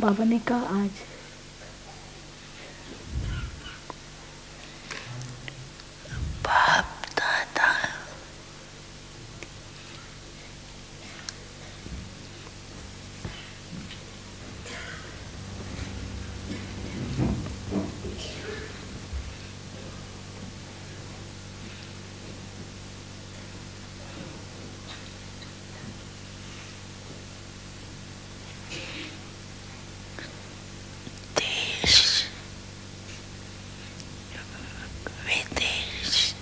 बाबा ने कहा आज बाप दादा देश विदेश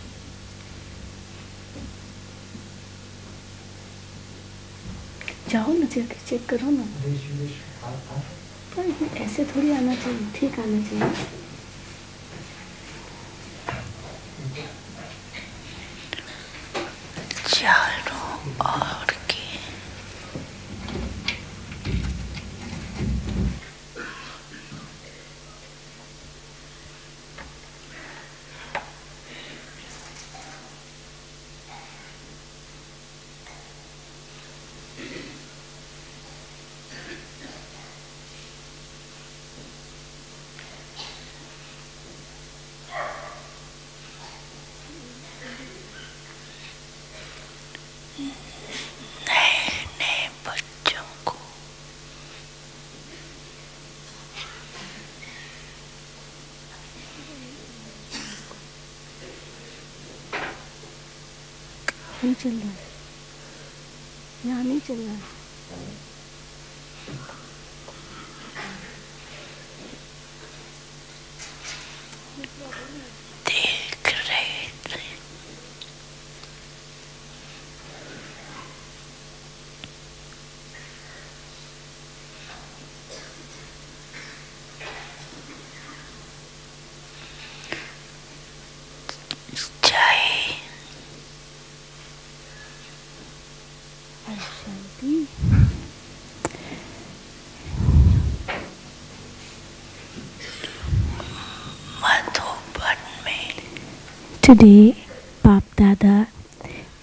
जाओ ना, चेक करो ना। पर ऐसे थोड़ी आना चाहिए, ठीक आना चाहिए। चारों ओर के नए नए बच्चों को नहीं चल रहा है, यहाँ नहीं चल रहा है। देख रहे थे। चाहे शांति। मधुबन में Today, Bap Dada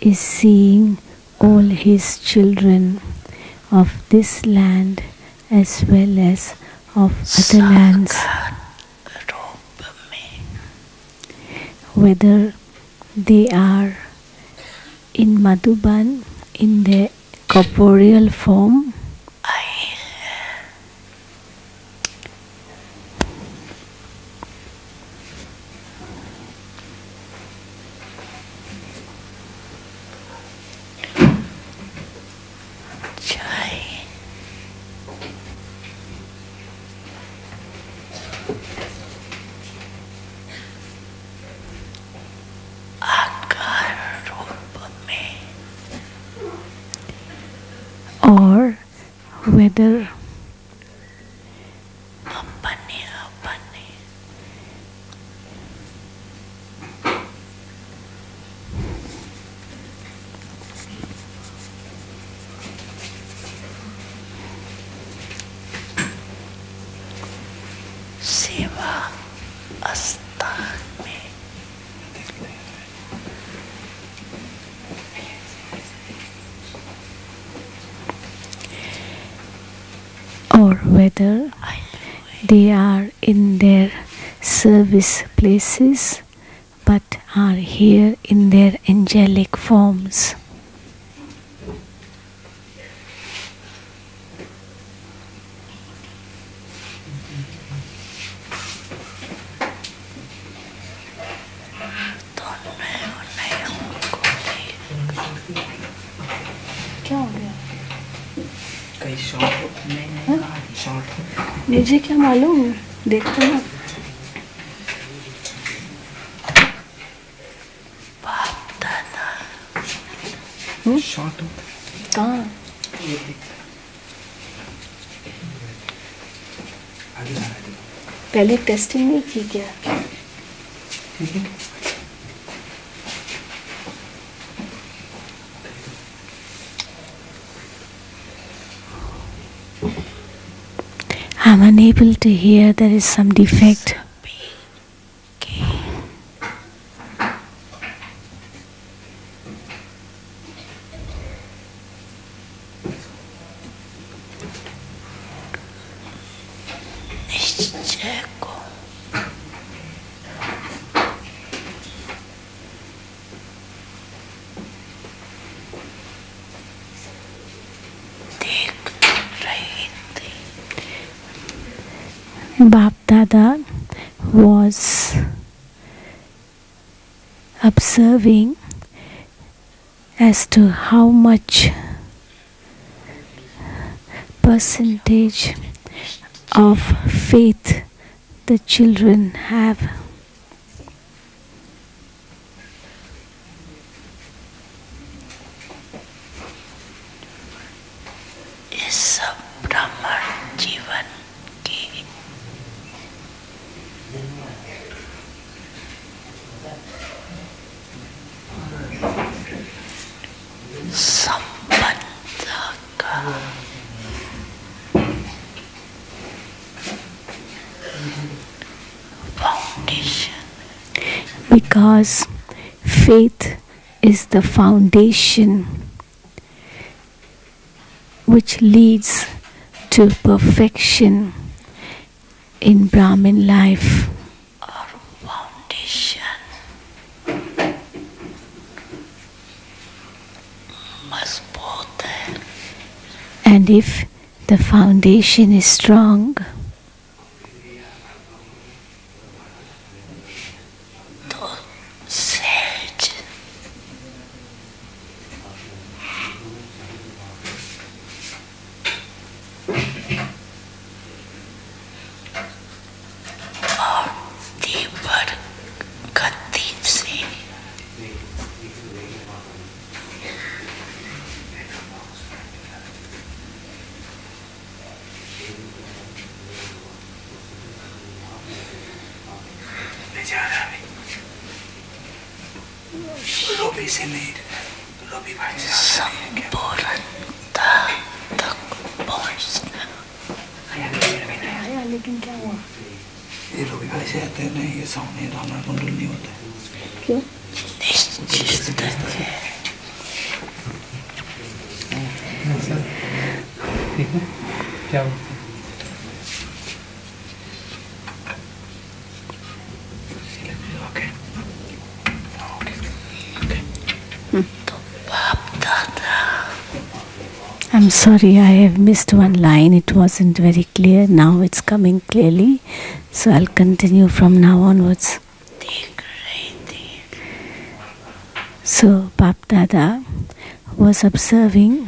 is seeing all his children of this land as well as of other lands, साकार रूप में whether they are in Madhuban in their corporeal form आए हैं। चाहे आकार रूप में or whether अपने अपने सेवा स्थान में or whether they are in their service places but are here in their angelic forms. तो नए को देख क्या हो गया? कई शॉर्ट नहीं शॉर्ट मुझे क्या मालूम, देखो ना। बाप दादा शॉर्ट कहाँ? पहले टेस्टिंग नहीं की क्या? ठीक है। I'm unable to hear, there is some defect. जय को देख रही थी. Bap Dada was observing as to how much percentage of faith the children have. इस ब्राह्मण जीवन की संबंध का foundation. Because faith is the foundation which leads to perfection in Brahmin life. और foundation मजबूत है And if the foundation is strong, तो सहज और तीव्र गति से रवि से नहीं, रवि भाई से संपूर्णता तक पहुंचना. लेकिन क्या हुआ? ये रवि भाई से आते हैं ना, ये सामने रावण कुंडल नहीं होता है. क्यों? निश्चित है. क्या ओके तो बाप दादा I'm sorry, I have missed one line. It wasn't very clear. Now it's coming clearly. So I'll continue from now onwards. देख रही थी. So Bap Dada was observing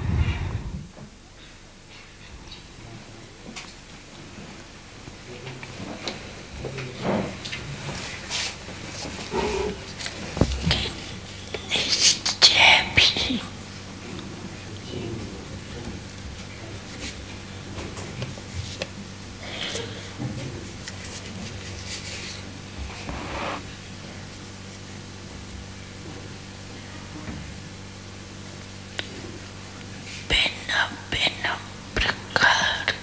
निश्चय भी भिन्न भिन्न प्रकार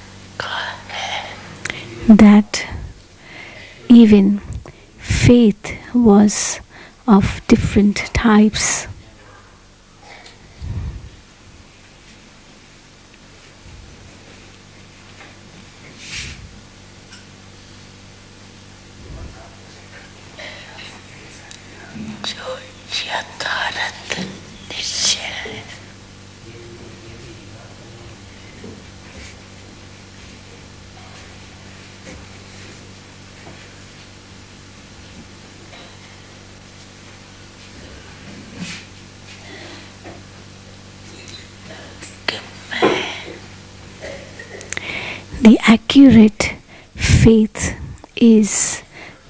का है. that even faith was of different types. जो यथार्थ निश्चय है. कि मैं The accurate faith is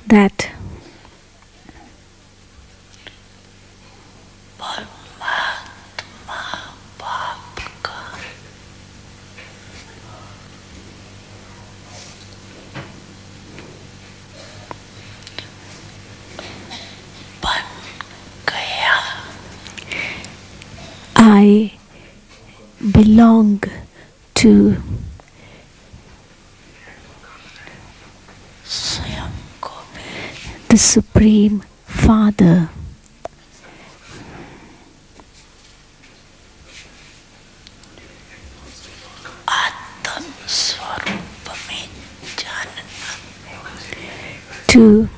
that परमात्मा बाप का बन गया. I belong to स्वयं को भी the Supreme Father. आत्म स्वरूप में जानना. to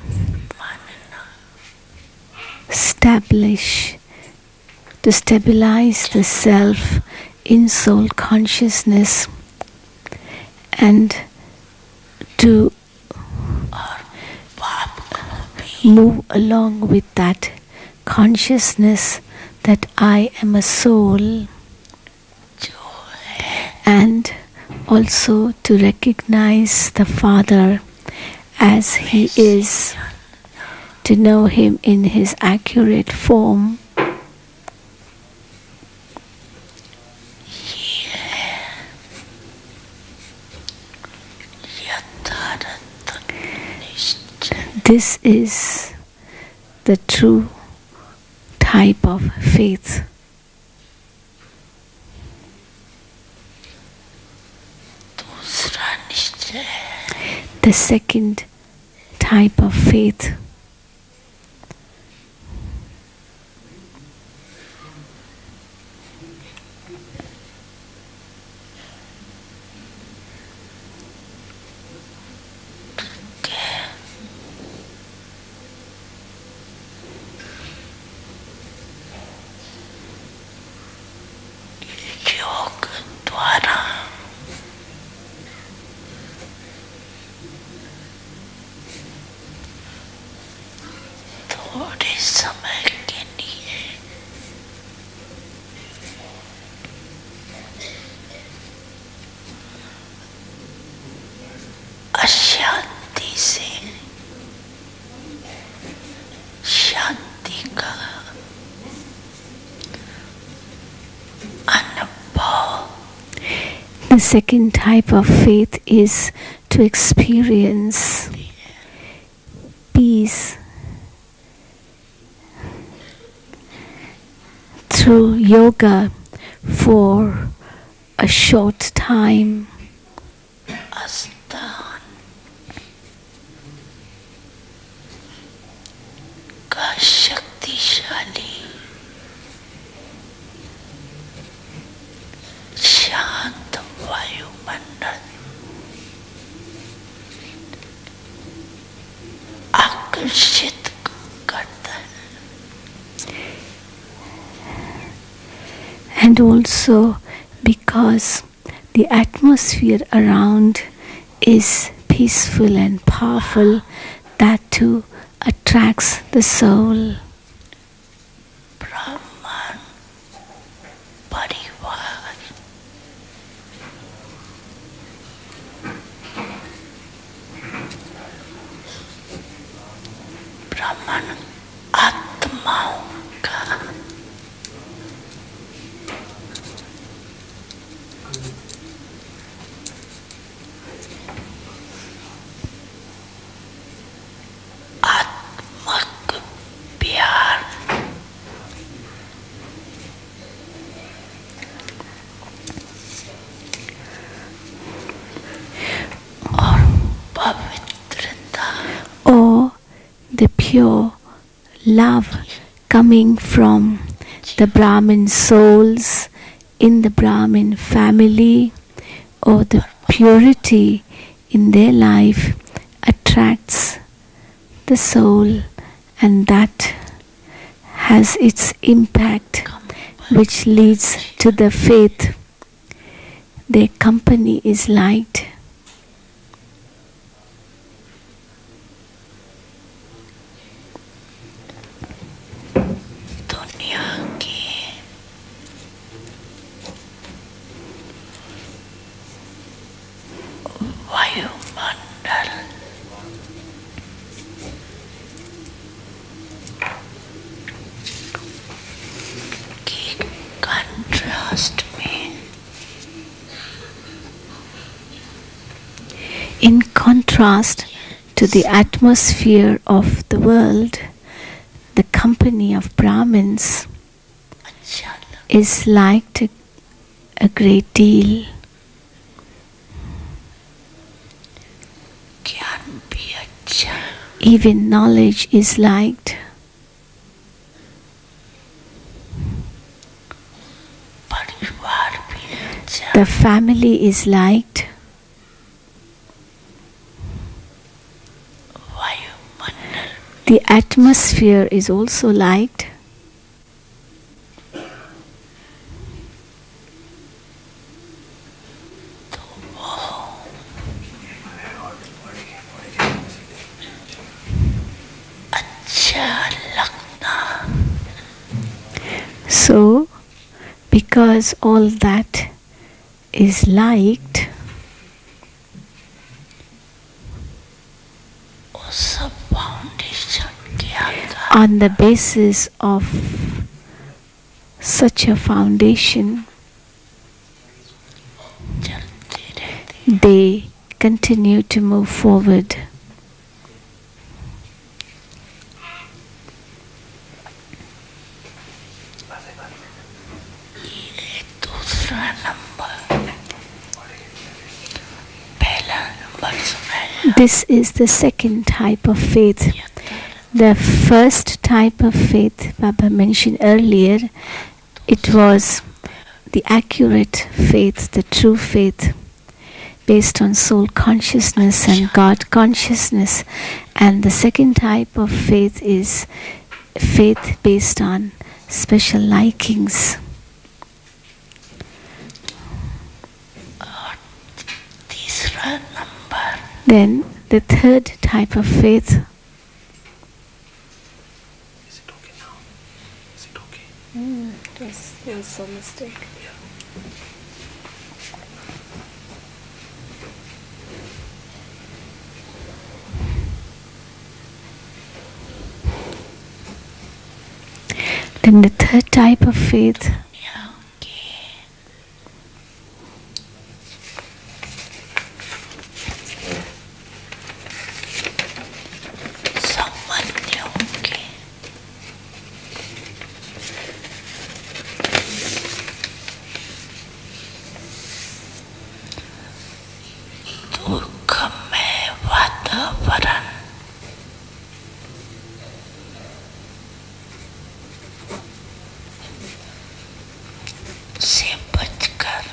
stabilize the self in soul consciousness, and to move along with that consciousness that I am a soul, and also to recognize the Father as He is, to know Him in His accurate form. This is the true type of faith. The second type of faith अशांति से शांति का अनुभव. The second type of faith is to experience peace through yoga for a short time. आस्थान का शक्तिशाली शांत वायुमंडल आकर्षित करता है. And also because the atmosphere around is peaceful and powerful, that too attracts the soul. ब्राह्मण परिवार ब्राह्मण आत्माओं का आत्मक प्यार और पवित्रता, Or the pure love coming from the Brahmin souls in the Brahmin family, or the purity in their life attracts the soul, and that has its impact, which leads to the faith. Their company is liked. दुनिया की वायुमंडल की contrast में In contrast to the atmosphere of the world, the company of Brahmins अच्छा लग is liked a great deal. ज्ञान भी अच्छा Even knowledge is liked. परिवार भी अच्छा The family is liked. The atmosphere is also liked. अच्छा लगना. So, because all that is liked, उस फाउंडेशन के आधार on the basis of such a foundation, चलते रहते. they continue to move forward. ये दूसरा नंबर. पहला नंबर सुनाया. This is the second type of faith. The first type of faith Baba mentioned earlier, it was the accurate faith, the true faith based on soul consciousness and God consciousness. And the second type of faith is faith based on special likings. और तीसरा number. Then the third type of faith, Is it okay now? Is it okay? yes, there was a mistake. Then the third type of faith, दुनिया के संबंधियों के दुर्गमय वातावरण से बचकर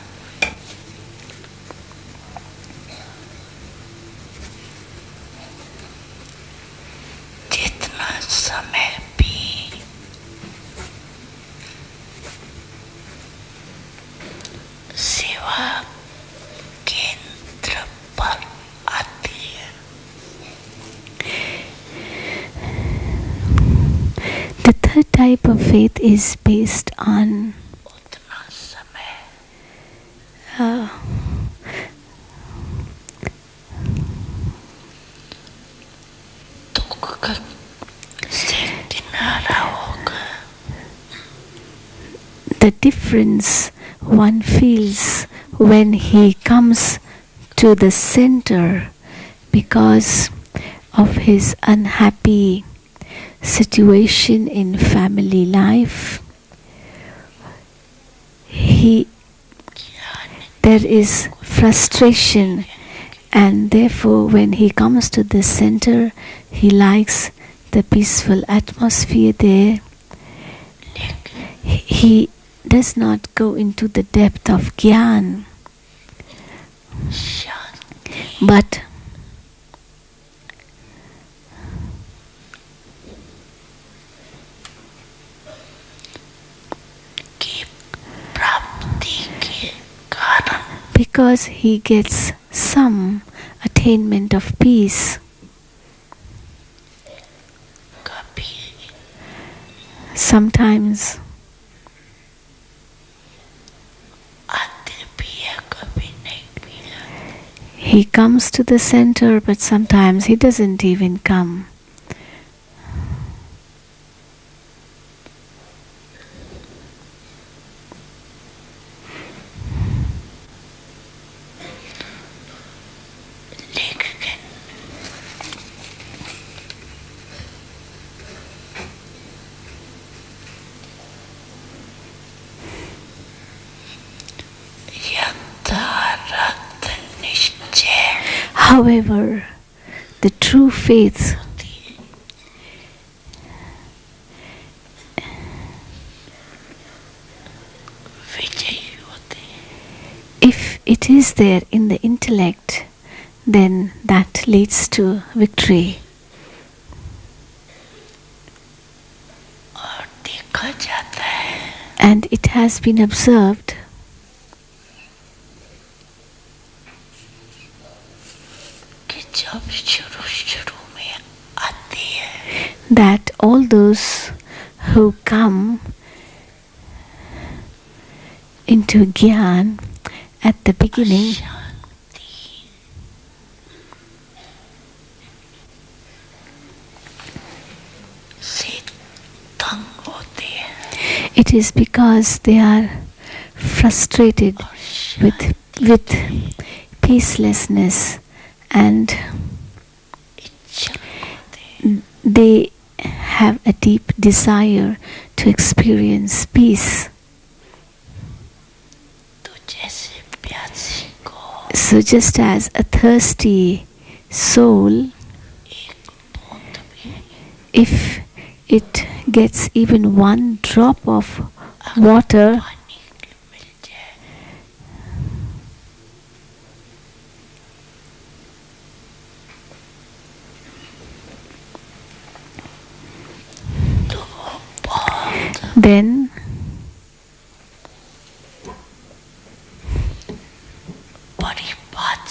जितना समय भी सेवा केंद्र पर आती है. the third type of faith is based on उतना समय दुख से किनारा होगा. the difference one feels when he comes to the center because of his unhappy situation in family life. There is frustration, and therefore when he comes to the center, he likes the peaceful atmosphere there. He does not go into the depth of Gyan, Shanti but की प्राप्ति के कारण because he gets some attainment of peace, कभी sometimes आते भी है कभी नहीं भी है. he comes to the center, but sometimes he doesn't even come. लेकिन यथार्थ निश्चय However, the true faith, विजयी होते हैं. if it is there in the intellect, then that leads to victory. And it has been observed कि जब शुरू में आती है that all those who come into Gyan at the beginning शांति से तंग होते हैं it is because they are frustrated और with peacelessness and इच्छा होते हैं they have a deep desire to experience peace. तो जैसे प्यासी को So just as a thirsty soul, एक बूंद भी if it gets even one drop of water, पानी मिल जाए तो वो बहुत then बड़ी बात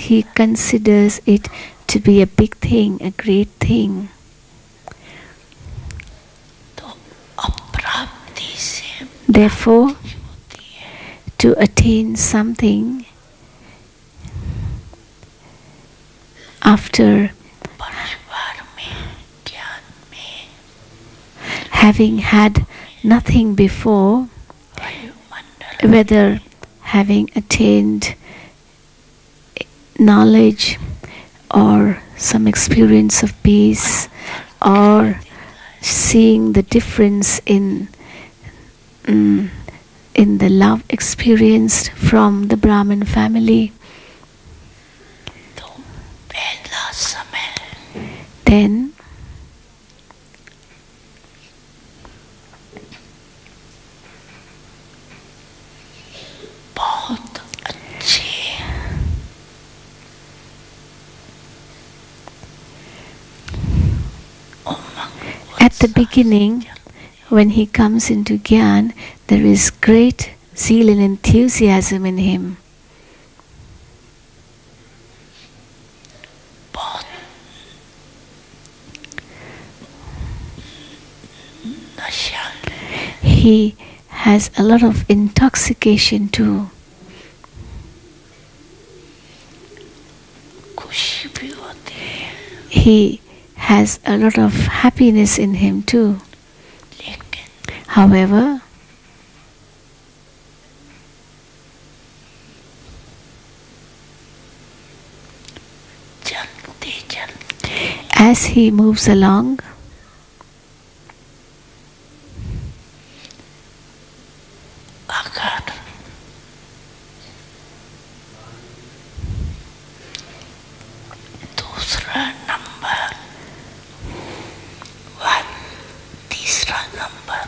he considers it to be a big thing, a great thing. तो अप्राप्ति से Therefore, होती है to attain something after परिवार में ज्ञान में having had nothing before, वायुमंडल whether having attained knowledge or some experience of peace or seeing the difference in the love experienced from the Brahmin family, तो पहला समय then बहुत अच्छे उमंग at the beginning, when he comes into Gyan, there is great zeal and enthusiasm in him. बहुत नशा He has a lot of intoxication too. खुशी भी होती है He has a lot of happiness in him too. लेकिन However, चलते चलते as he moves along, अगर दूसरा नंबर व तीसरा नंबर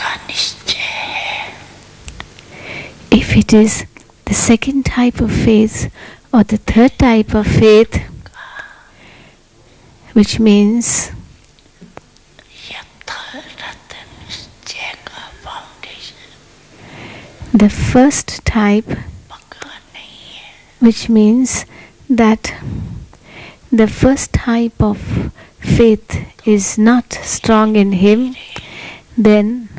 का निश्चय है if it is the second type of faith or the third type of faith, which means यथार्थ निश्चय का फाउंडेशन the first type, पक्का नहीं है which means that the first type of faith is not strong in him, then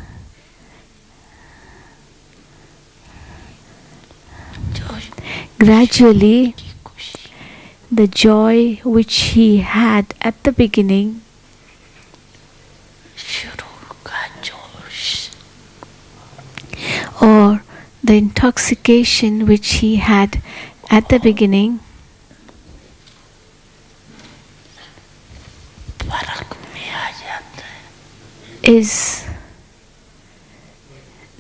जो gradually की खुशी the joy which he had at the beginning शुरू का जोश or the intoxication which he had at the beginning फर्क में आ जाता है is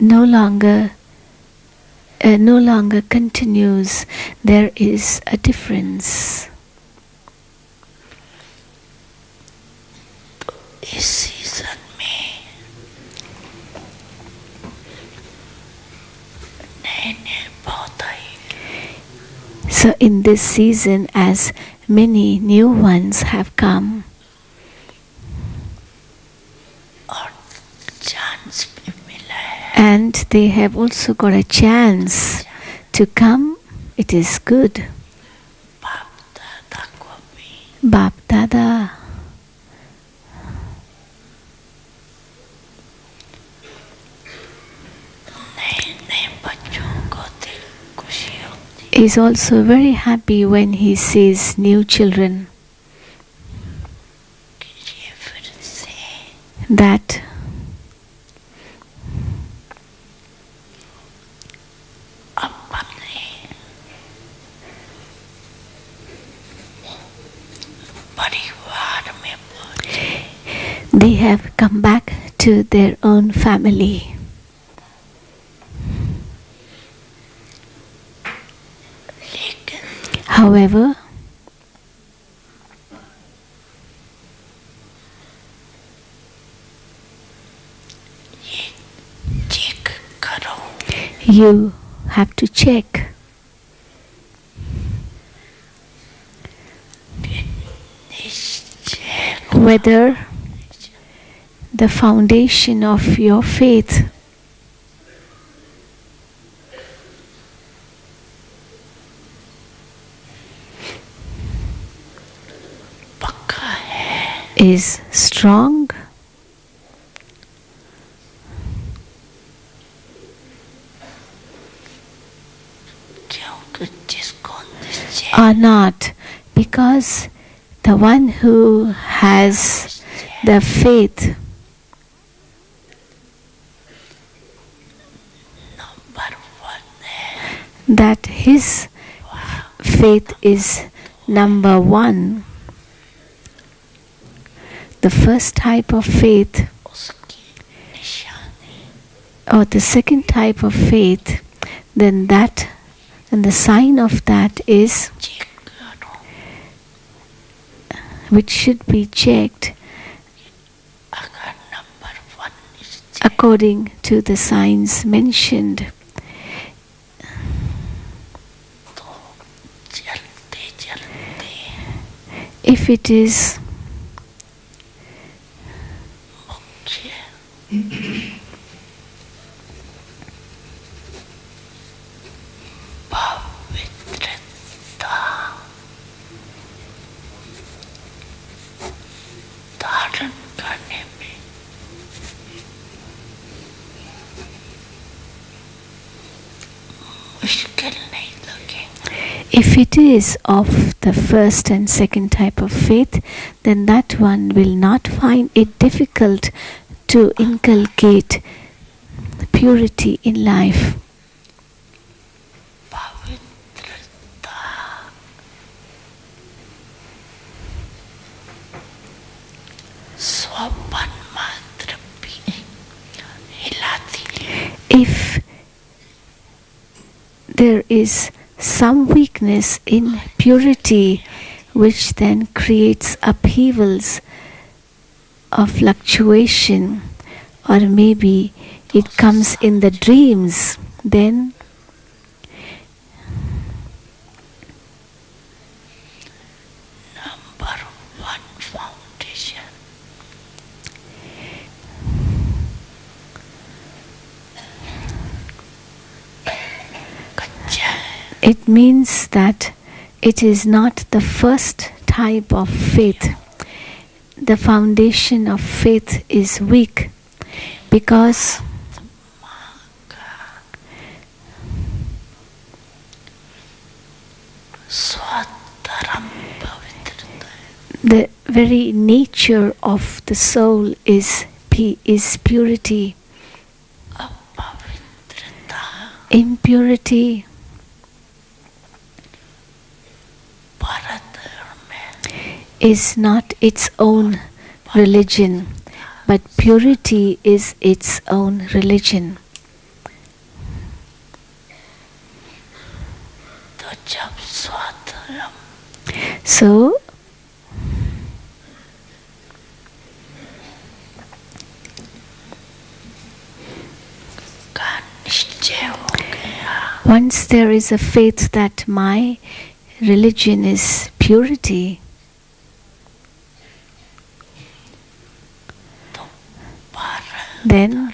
no longer continues. There is a difference. इस सीजन में नए नए पौधे So in this season, as many new ones have come, and they have also got a chance to come, it is good. Bap Dada को भी Bap Dada, नए नए बच्चों को दिल खुशी होती is also very happy when he sees new children, कि ये फिर से that अपने परिवार में पहुंचे। they have come back to their own family. लेकिन However, ये चेक करो you have to check कि निश्चय whether the foundation of your faith पक्का है is strong क्योंकि जिसको निश्चय or not, because the one who has the faith number 1 है that his faith is number one. The first type of faith उसकी निशानी or the second type of faith, then that and the sign of that is, check करो which should be checked अगर number 1 निश्चय according to the signs mentioned. तो चलते चलते If it is मुख्य पवित्रता धारण करने में मुश्किल नहीं लगेगा If it is of the first and second type of faith, then that one will not find it difficult to inculcate purity in life. पवित्रता स्वपन मात्र भी हिलाती है If there is some weakness in purity which then creates upheavals of fluctuation, or maybe it comes in the dreams, then number 1 foundation कच्चा है it means that it is not the first type of faith. The foundation of faith is weak because स्वधर्म पवित्रता है the very nature of the soul is purity. अपवित्रता Impurity परधर्म है is not its own religion, but purity is its own religion. तो जब स्वधर्म So, का निश्चय हो गया once there is a faith that my religion is purity, पर then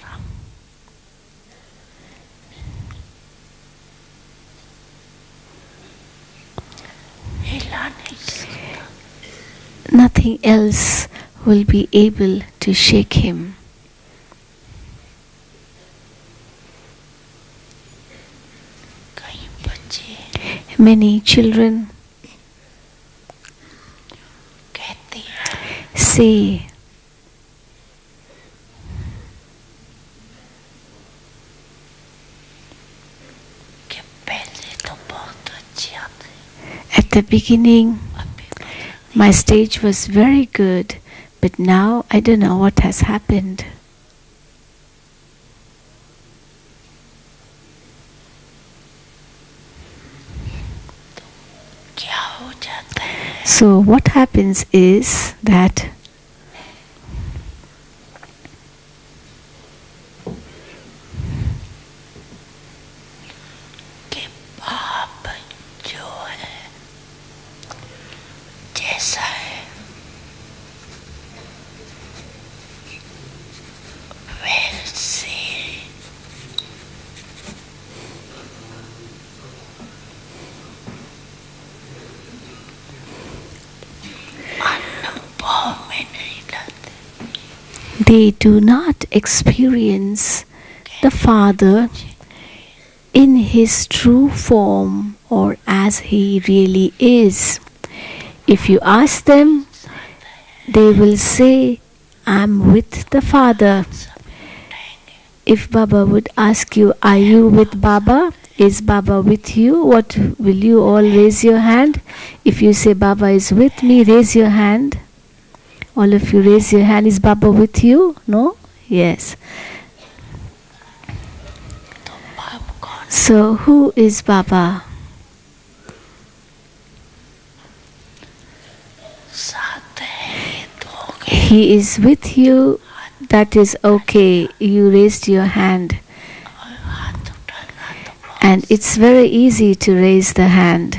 हिला नहीं सकता. Nothing else will be able to shake him. कई बच्चे Many children कहते हैं say, कि पहले तो बहुत अच्छे आते, at the beginning अभी my stage was very good, but now I don't know what has happened. क्या हो जाता है? So what happens is that कि बाप जो है जैसा है वैसे अनुभव में नहीं लाते. they do not experience the Father in his true form or as he really is. If you ask them, they will say, I'm with the Father. If Baba would ask you, are you with Baba? Is Baba with you? What will you all raise your hand? If you say Baba is with me, raise your hand. All of you raise your hand. Is Baba with you? No? Yes. तो बाप कौन So who is Baba? साथ है ये तो हो गया. He is with you. That is okay. You raised your hand. और हाथ उठाना तो बहुत And it's very easy to raise the hand.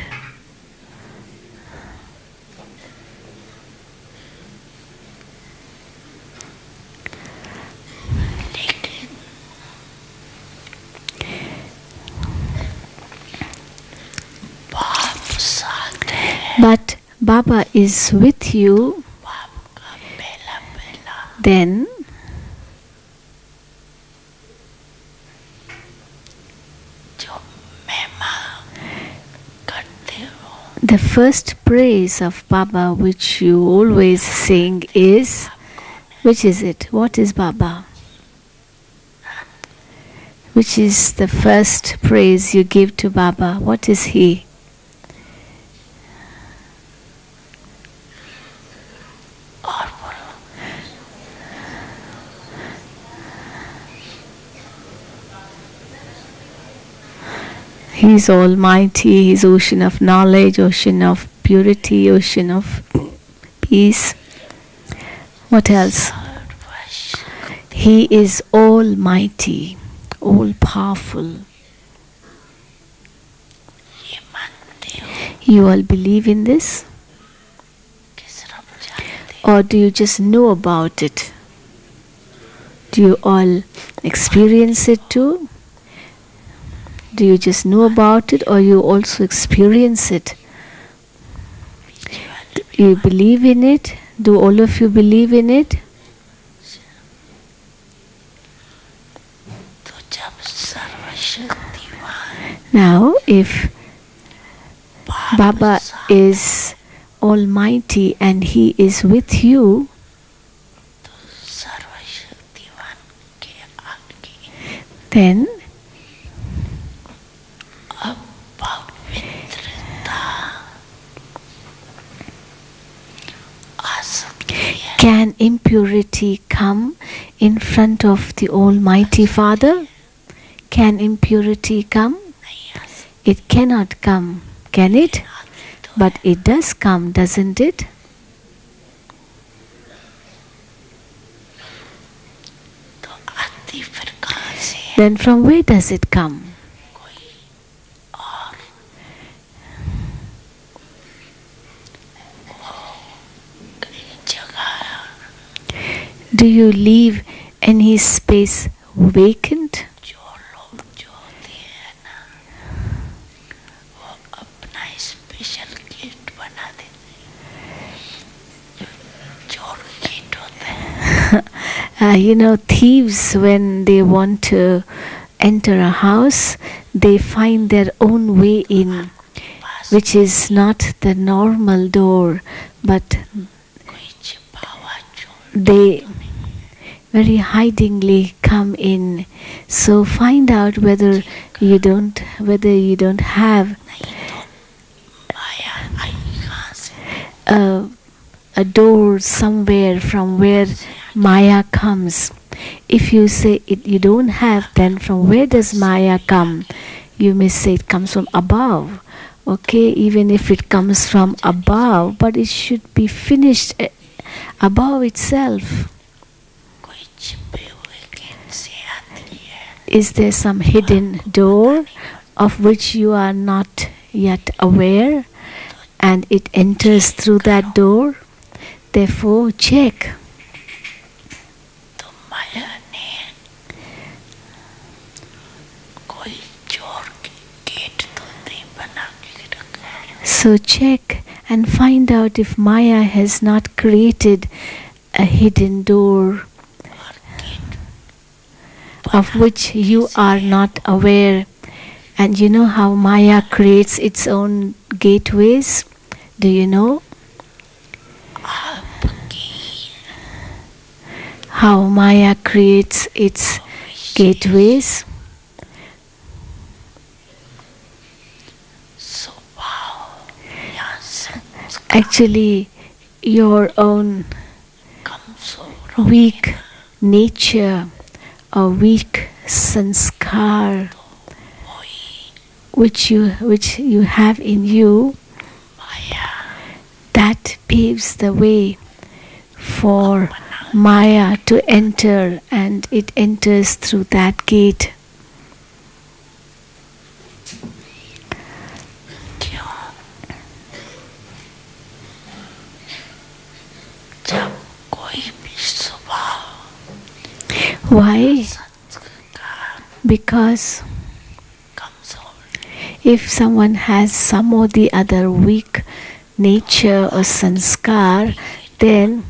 लेकिन बाप साथ है. But Baba is with you. बाप का पहला पहला Then जो महिमा करते हो the first praise of Baba which you always sing is, which is it? What is Baba? Which is the first praise you give to Baba? What is he? और बोलो He is almighty, He is ocean of knowledge, ocean of purity, ocean of peace. What else? सर्वशक्ति He is almighty, all powerful. ये मानते हो You all believe in this? कि सिर्फ जानते हो. Or do you just know about it? Do you all experience it too? Do you just know about it or you also experience it? You believe in it? Do all of you believe in it? तो जब सर्वशक्तिवान Now, if बाप Baba साथ is almighty and he is with you, तो सर्वशक्तिवान के आगे then अपवित्रता आ सकती है. can impurity come in front of the Almighty Father? Can impurity come? नहीं आ सकती. It cannot come, can it? आती तो But it does come, doesn't it? तो आती फिर कहाँ से है? Then from where does it come? कोई और कई जगह Do you leave any space vacant? जो लोग जो होते हैं ना वो अपना स्पेशल गिफ्ट बना thieves, when they want to enter a house, they find their own way in, which is not the normal door, but they very hidingly come in. So find out whether you don't have a door somewhere from where Maya comes. If you say you don't have, then from where does Maya come? You may say it comes from above. Okay, even if it comes from above, but it should be finished above itself. Is there some hidden door of which you are not yet aware, and it enters through that door? Therefore, check. So check and find out if Maya has not created a hidden door of which you are not aware. And you know how Maya creates its own gateways? Do you know? How Maya creates its gateways? Actually, your own weak nature or weak sanskar which you have in you, that paves the way for Maya to enter, and it enters through that gate. Why? Because if someone has some or the other weak nature or sanskar, then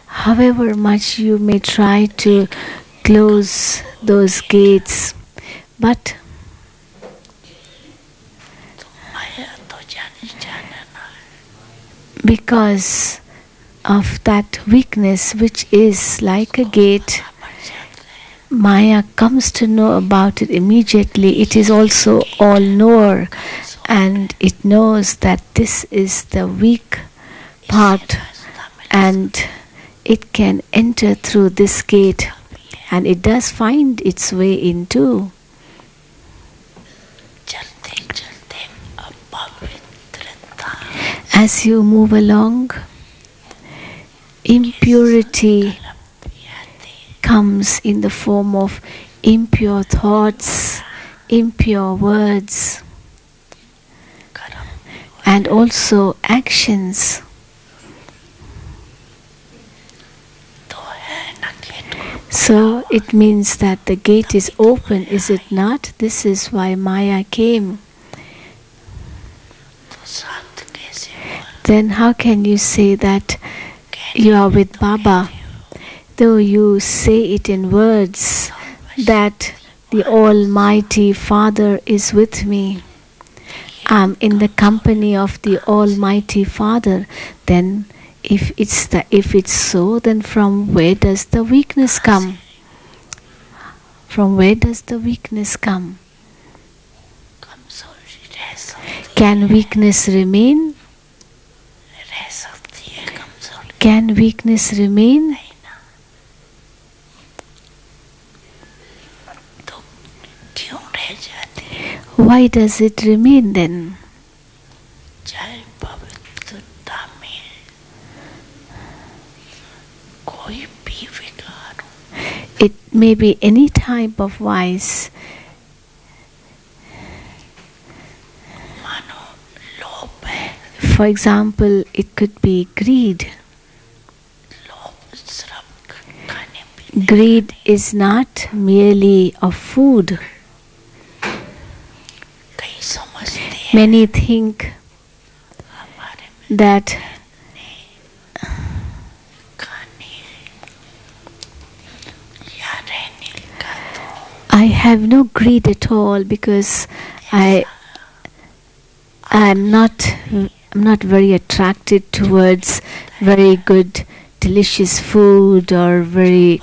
however much you may try to close those gates, but because of that weakness, which is like a gate, Maya comes to know about it immediately. It is also all-knower, and it knows that this is the weak part, and it can enter through this gate, and it does find its way in too. As you move along, impurity comes in the form of impure thoughts, impure words, and also actions. So it means that the gate is open, is it not? This is why Maya came. Then how can you say that you are with Baba, though you say it in words that the Almighty Father is with me? I'm in the company of the Almighty Father. Then if it's so, then from where does the weakness come? From where does the weakness come? Can weakness remain? Can weakness remain? Why does it remain then? It may be any type of vice. For example, it could be greed. Greed is not merely of food. Many think that I have no greed at all because I'm not very attracted towards very good delicious food or very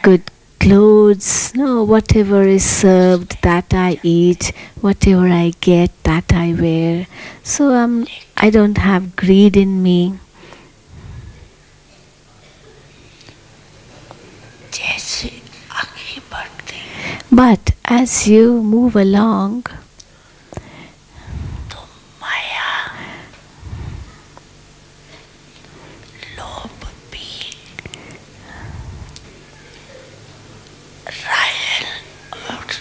good clothes. No, whatever is served, that I eat. Whatever I get, that I wear. So I don't have greed in me. जैसे आगे बढ़ते हैं But as you move along, तो माया लोभ भी royal और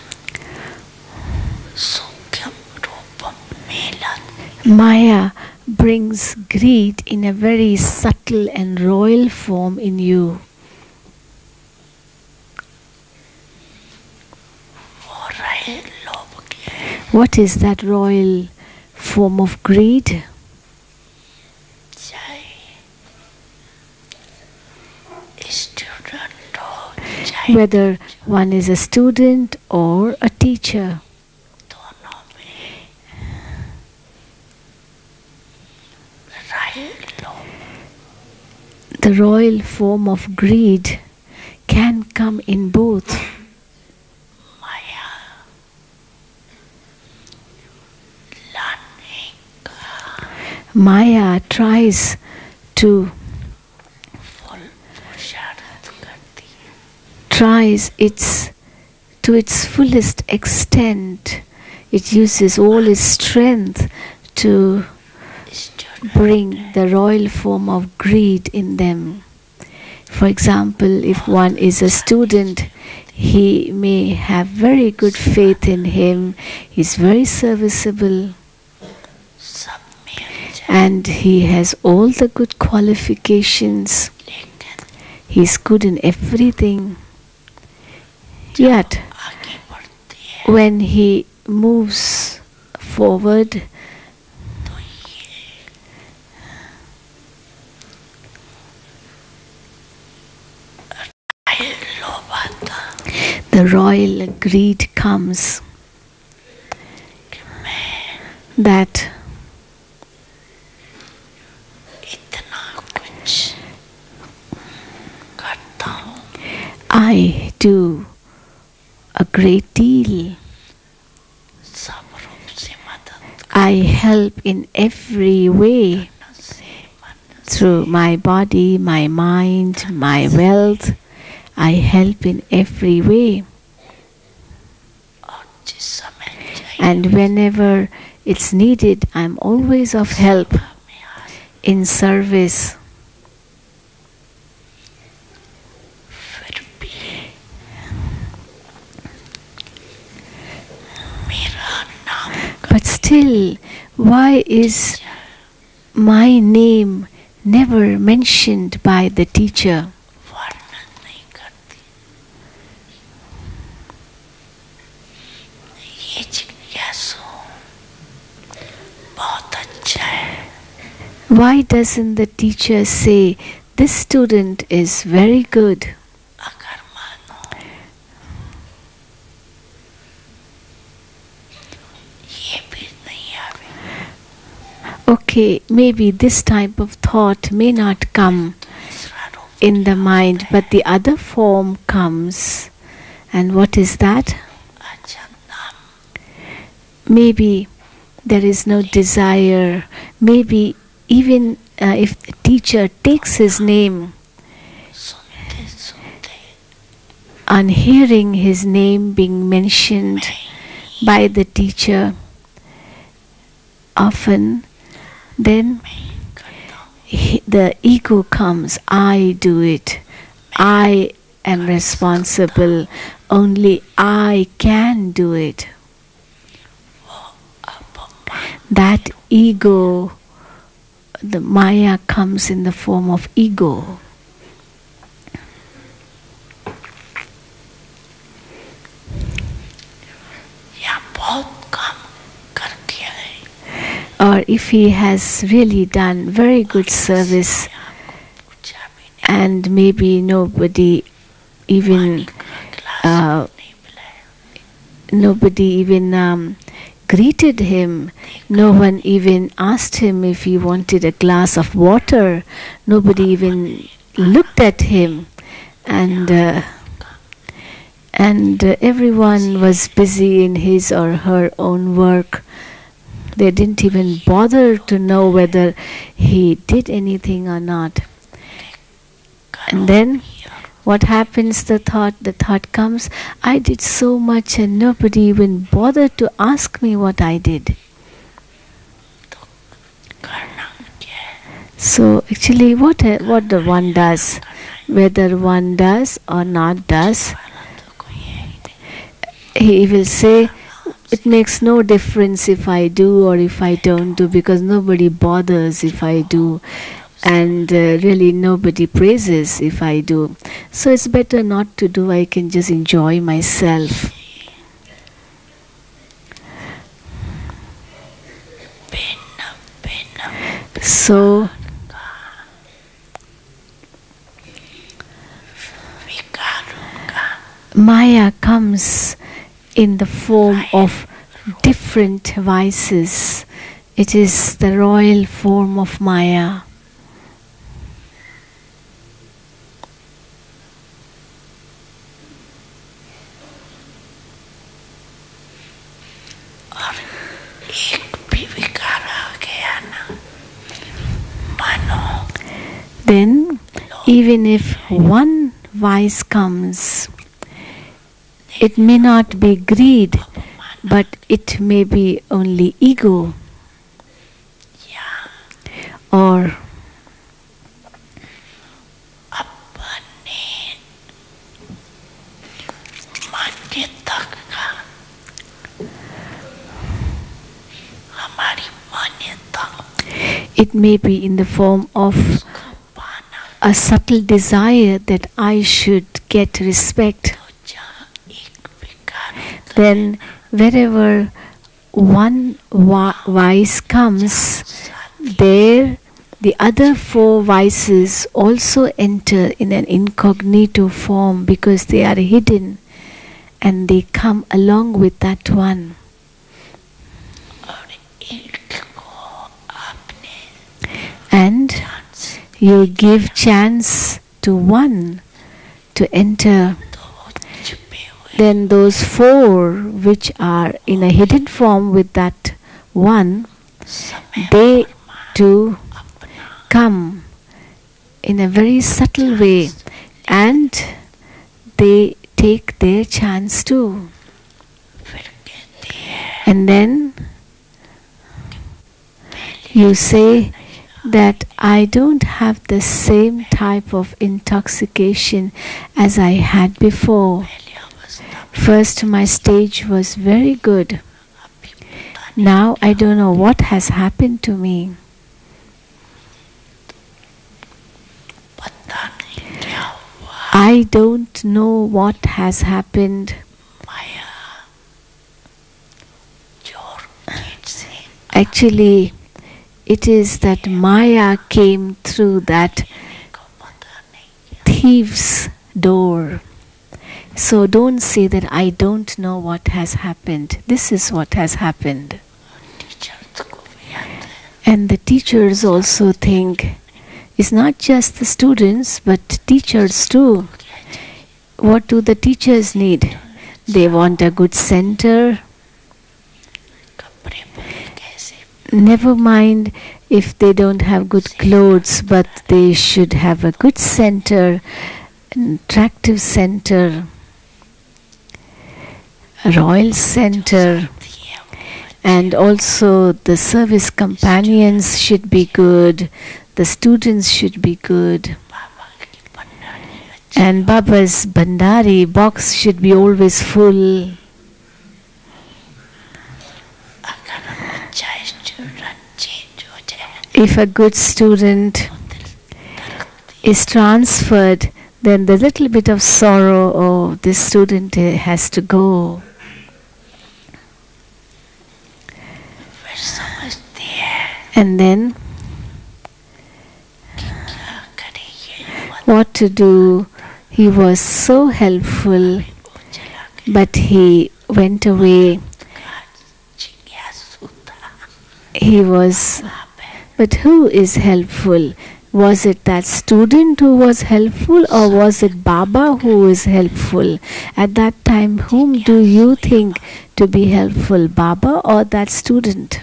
सूक्ष्म रूप में लाती Maya brings greed in a very subtle and royal form in you. वो रायल लोभ के What is that royal form of greed? चाहे स्टूडेंट हो चाहे Whether one is a student or a teacher, दोनों में रायल लोभ the royal form of greed can come in both. माया लाने का Maya tries to फल पुरुषार्थ करती है tries its to its fullest extent. It uses all its strength to student bring the royal form of greed in them. For example, if one is a student, he may have very good faith in him, he's very serviceable, सब मिल जाए and he has all the good qualifications. लेकिन He's good in everything. Yet, आगे बढ़ती है when he moves forward, तो ये royal लोभ आता the royal greed comes कि मैं that इतना कुछ करता हूँ I do a great deal. सब रूप से मदद I help in every way करने से मन through my body, my mind, my wealth. I help in every way. और जिस समय चाहिए And whenever it's needed, I'm always of help मैं आज in service. फिर भी मेरा नाम But still, why is my name never mentioned by the teacher? वर्णन नहीं करती ये जिज्ञासु बहुत अच्छा है Why doesn't the teacher say, this student is very good? अगर मानो ये भी नहीं आवे Okay, maybe this type of thought may not come दूसरा रूप in the mind, but the other form comes. And what is that? अच्छा नाम Maybe there is no desire. Maybe even if the teacher takes his name, सुनते सुनते on hearing his name being mentioned by the teacher, often then करता हूँ the ego comes. I do it. I am responsible. Only I can do it. That ego, the Maya comes in the form of ego. या बहुत काम करके आए Or if he has really done very good service आपको पूछा भी नहीं and maybe nobody even पानी का गिलास नहीं पिलाया nobody even greeted him. No one even asked him if he wanted a glass of water. Nobody even looked at him. And everyone was busy in his or her own work. They didn't even bother to know whether he did anything or not. And then what happens? The thought comes, I did so much and nobody even bothered to ask me what I did. So actually what the one does, whether one does or not does, he will say, it makes no difference if I do or if I don't do, because nobody bothers if I do. And really nobody praises if I do. So it's better not to do. I can just enjoy myself. So Maya comes in the form of different vices. It is the royal form of Maya. Then, even if one vice comes, it may not be greed, but it may be only ego, or it may be in the form of a subtle desire that I should get respect. Then wherever one vice comes, there the other four vices also enter in an incognito form, because they are hidden and they come along with that one. And you give chance to one to enter. Then those four which are in a hidden form with that one, they too come in a very subtle way, and they take their chance too. And then you say that I don't have the same type of intoxication as I had before. First my stage was very good. Now I don't know what has happened to me. I don't know what has happened. Actually, it is that Maya came through that thief's door. So don't say that I don't know what has happened. This is what has happened. And the teachers also think, it's not just the students, but teachers too. What do the teachers need? They want a good center. Never mind if they don't have good clothes, but they should have a good center, an attractive center, a royal center. And also the service companions should be good, the students should be good, and Baba's Bandari box should be always full. If a good student is transferred, then the little bit of sorrow, oh, this student has to go. And then what to do? He was so helpful, but he went away. He was, but who is helpful? Was it that student who was helpful, or was it Baba who was helpful? At that time, whom do you think to be helpful, Baba or that student?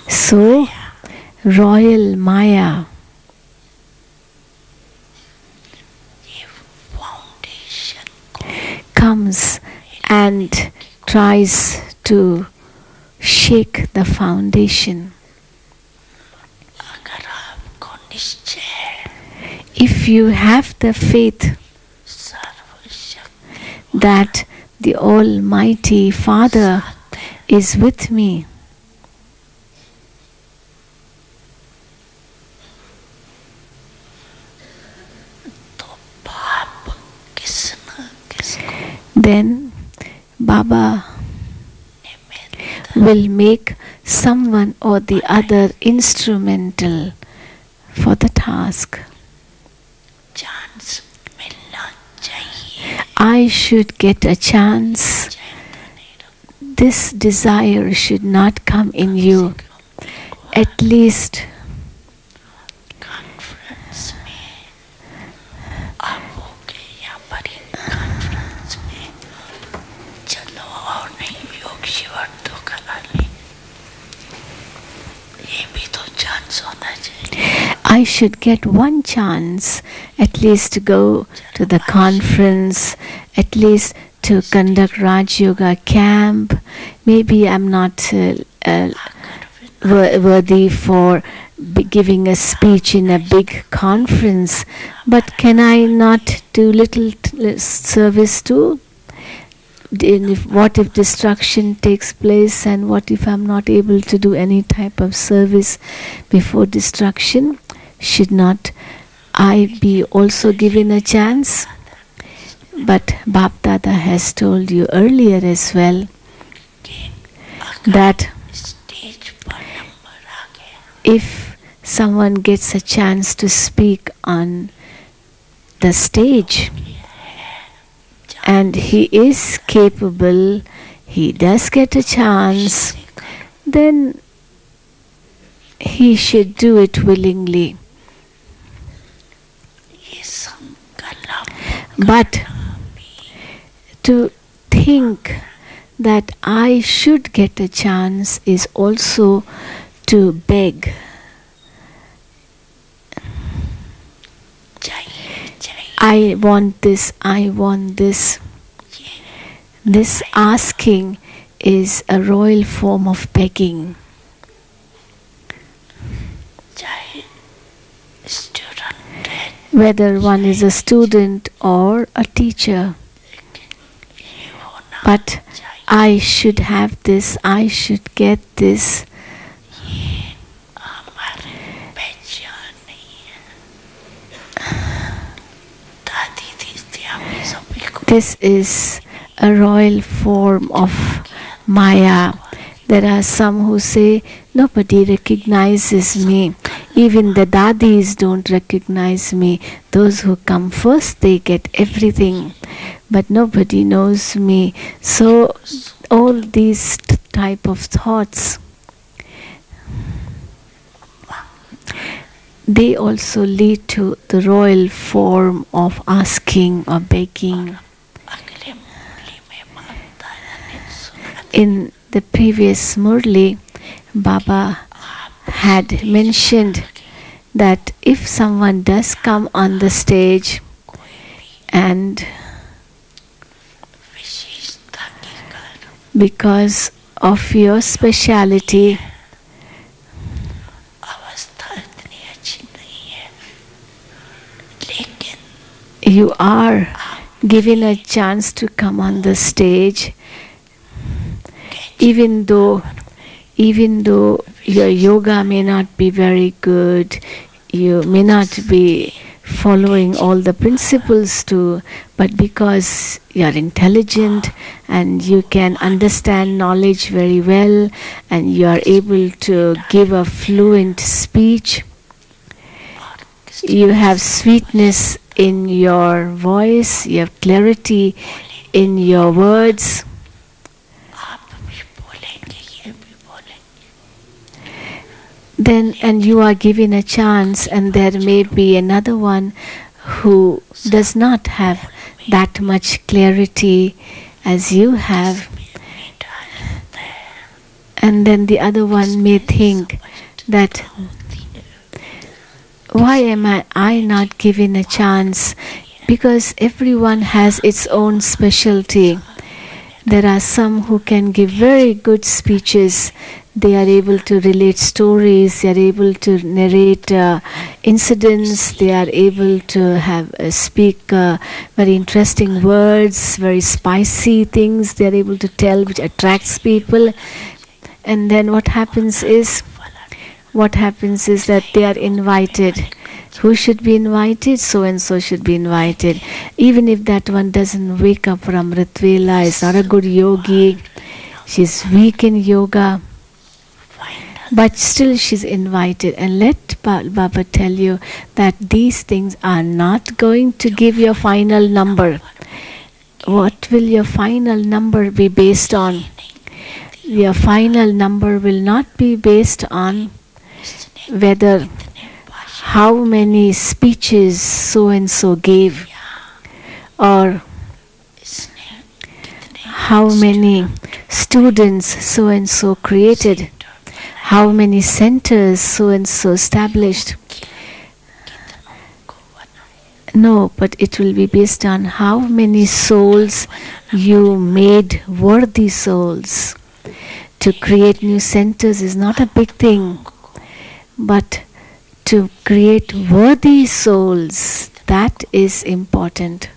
So, Royal Maya comes and tries to shake the foundation. If you have the faith that the Almighty Father is with me, then Baba will make someone or the other instrumental for the task. I should get a chance. This desire should not come in you. At least I should get one chance, at least to go to the conference, at least to conduct Raj Yoga camp. Maybe I'm not worthy for giving a speech in a big conference, but can I not do little service too? What if destruction takes place, and what if I'm not able to do any type of service before destruction? Should not I be also given a chance? But Bap Dada has told you earlier as well that if someone gets a chance to speak on the stage and he is capable, he does get a chance, then he should do it willingly. But to think that I should get a chance is also to beg. I want this, I want this. This asking is a royal form of begging. Whether one is a student or a teacher. But I should have this, I should get this. This is a royal form of Maya. There are some who say, nobody recognizes me. Even the dadis don't recognize me. Those who come first, they get everything. But nobody knows me. So all these type of thoughts, they also lead to the royal form of asking or begging. In the previous Murli, Baba had mentioned that if someone does come on the stage and because of your speciality, you are given a chance to come on the stage, even though your yoga may not be very good, you may not be following all the principles too, but because you are intelligent and you can understand knowledge very well and you are able to give a fluent speech, you have sweetness in your voice, you have clarity in your words. आप भी बोलेंगे, ये भी बोलेंगे. Then, and you are given a chance, and there may be another one who does not have that much clarity as you have, मीठा लगता है. and then the other one may think that why am I not given a chance? Because everyone has its own specialty. There are some who can give very good speeches. They are able to relate stories. They are able to narrate incidents. They are able to have speak very interesting words, very spicy things. They are able to tell, which attracts people. And then what happens is that they are invited. Who should be invited? So and so should be invited. Even if that one doesn't wake up from Ritvela, is not a good yogi, she's weak in yoga, but still she's invited. And let Baba tell you that these things are not going to give your final number. What will your final number be based on? Your final number will not be based on whether how many speeches so and so gave, or how many students so and so created, how many centers so and so established. No, but it will be based on how many souls you made worthy souls. To create new centers is not a big thing, but to create worthy souls, that is important.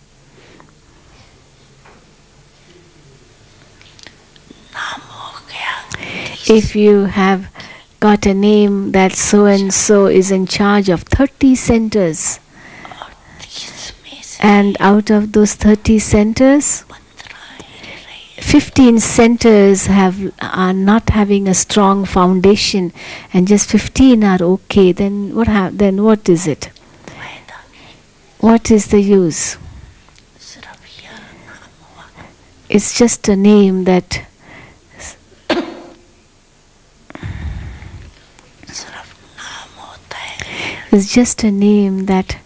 If you have got a name that so and so is in charge of 30 centers, and out of those 30 centers, 15 centers are not having a strong foundation, and just 15 are okay, then what is it? What is the use? It's just a name that it's just a name that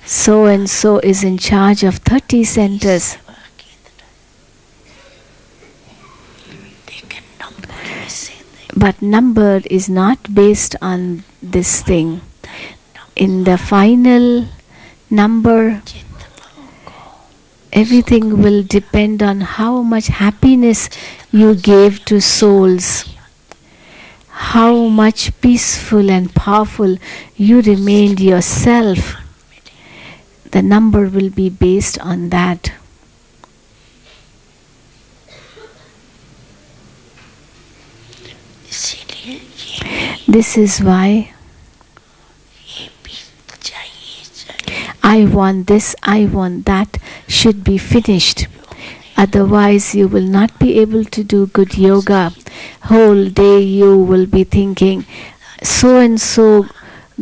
so and so is in charge of 30 centers. But number is not based on this thing. In the final number, everything will depend on how much happiness you gave to souls, how much peaceful and powerful you remained yourself. The number will be based on that. This is why I want this, I want that should be finished. Otherwise you will not be able to do good yoga. Whole day you will be thinking, so and so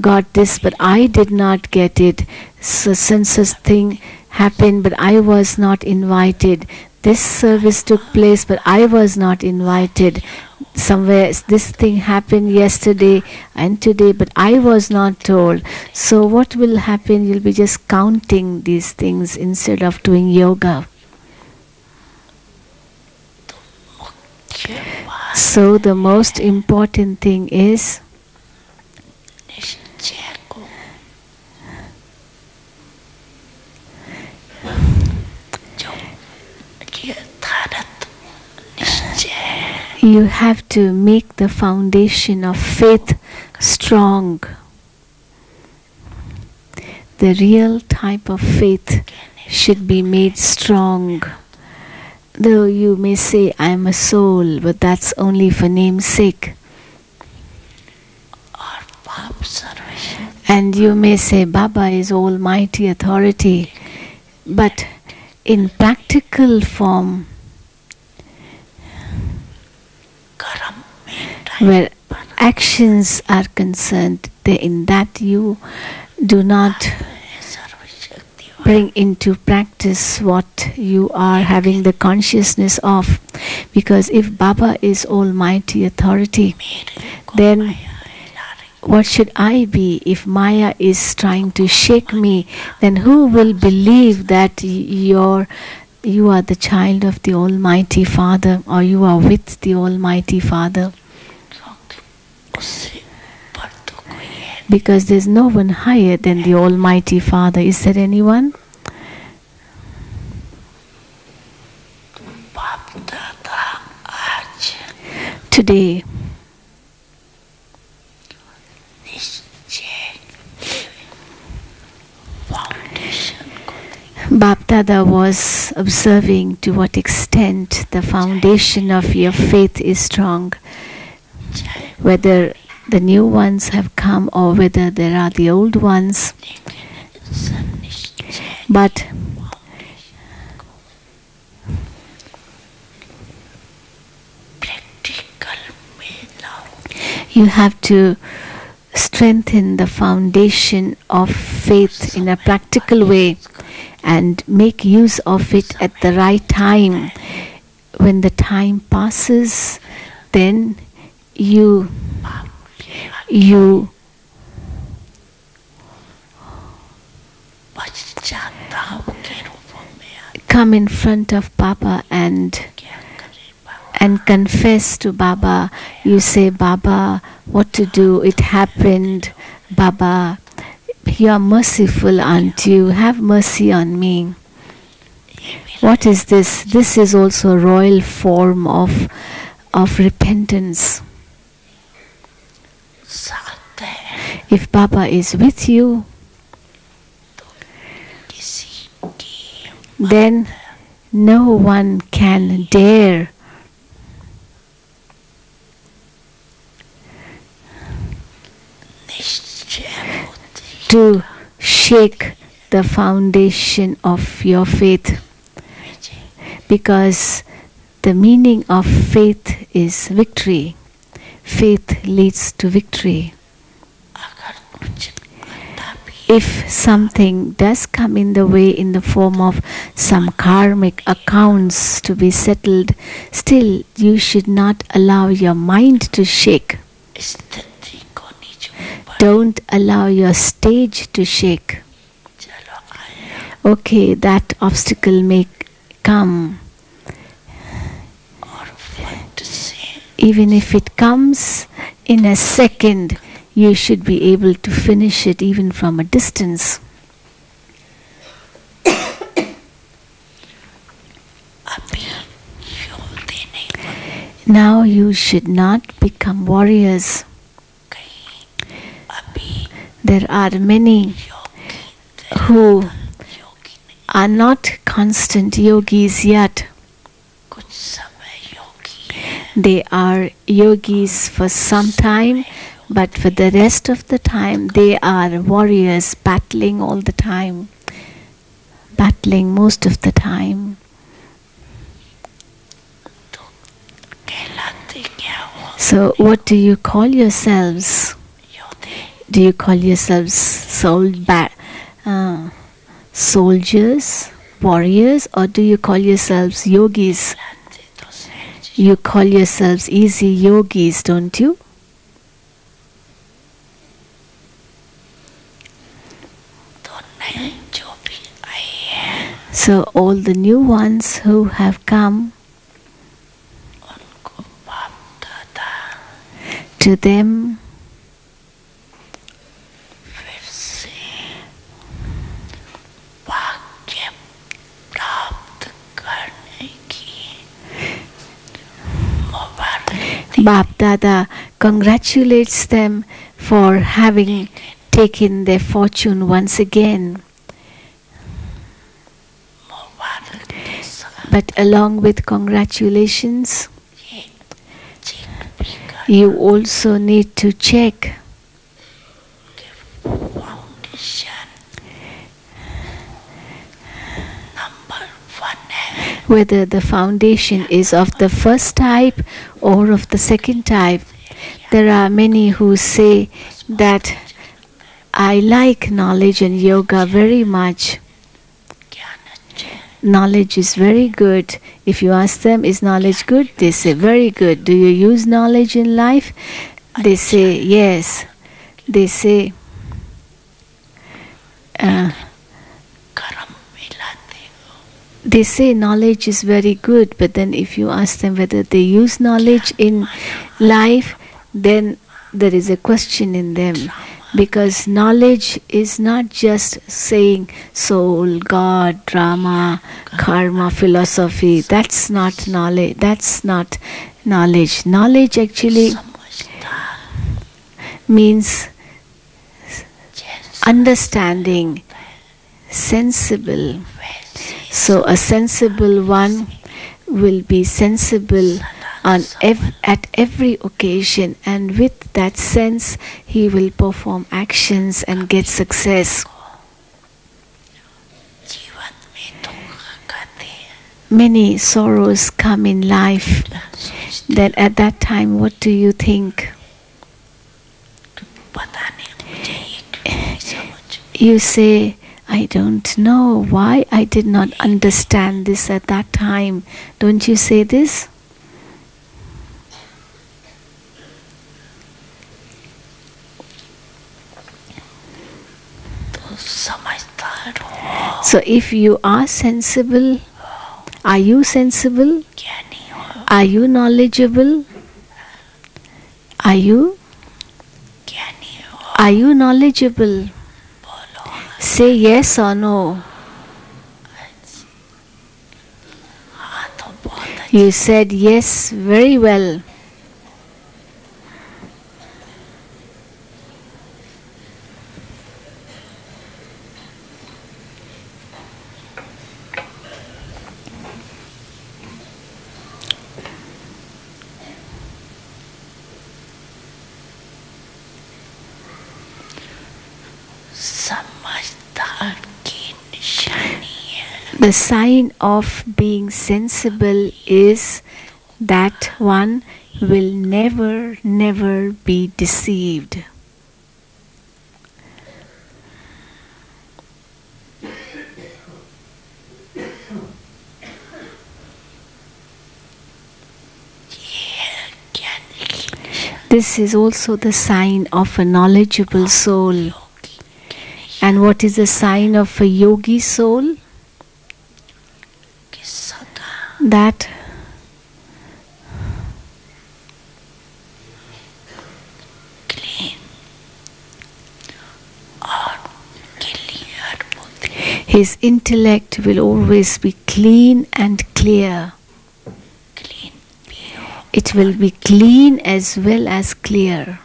got this but I did not get it. So census thing happened but I was not invited. This service took place but I was not invited. Somewhere this thing happened yesterday and today but I was not told. So what will happen? You'll be just counting these things instead of doing yoga. So the most important thing is you have to make the foundation of faith strong. The real type of faith should be made strong. Though you may say, I am a soul, but that's only for name's sake. And you may say, Baba is almighty authority. But in practical form, where actions are concerned, in that you do not bring into practice what you are having the consciousness of. Because if Baba is Almighty Authority, then what should I be? If Maya is trying to shake me, then who will believe that you are the child of the Almighty Father, or you are with the Almighty Father? Because there's no one higher than the Almighty Father. Is there anyone? Today, Bapdada was observing to what extent the foundation of your faith is strong, whether the new ones have come or whether there are the old ones. But you have to strengthen the foundation of faith in a practical way and make use of it at the right time. When the time passes, then you come in front of Baba and confess to Baba. You say, Baba, what to do? It happened. Baba, you are merciful, aren't you? Have mercy on me. What is this? This is also a royal form of repentance. If Baba is with you, then no one can dare to shake the foundation of your faith, because the meaning of faith is victory. Faith leads to victory. If something does come in the way in the form of some karmic accounts to be settled, still you should not allow your mind to shake. Don't allow your stage to shake. Okay, that obstacle may come. Even if it comes in a second, you should be able to finish it even from a distance. Now you should not become warriors. There are many who are not constant yogis yet. They are yogis for some time, but for the rest of the time they are warriors, battling all the time, battling most of the time. So what do you call yourselves? Do you call yourselves soldiers, warriors, or do you call yourselves yogis? You call yourselves easy yogis, don't you? So all the new ones who have come, to them Bapdada congratulates them for having taken their fortune once again. But along with congratulations, you also need to check whether the foundation is of the first type or of the second type. There are many who say that I like knowledge and yoga very much, knowledge is very good. If you ask them, is knowledge good? They say, very good. Do you use knowledge in life? They say, yes. They say, they say knowledge is very good, but then if you ask them whether they use knowledge in life, then there is a question in them. Because knowledge is not just saying soul, God, drama, karma, philosophy. That's not knowledge. That's not knowledge. Knowledge actually means understanding, sensible. So a sensible one will be sensible at every occasion, and with that sense he will perform actions and get success. Many sorrows come in life. Then at that time, what do you think? You say, I don't know why I did not understand this at that time. Don't you say this? So if you are sensible, are you sensible? Are you knowledgeable? Are you knowledgeable? Say yes or no. You said yes, very well. The sign of being sensible is that one will never be deceived. This is also the sign of a knowledgeable soul. And what is the sign of a yogi soul? That his intellect will always be clean and clear. It will be clean as well as clear.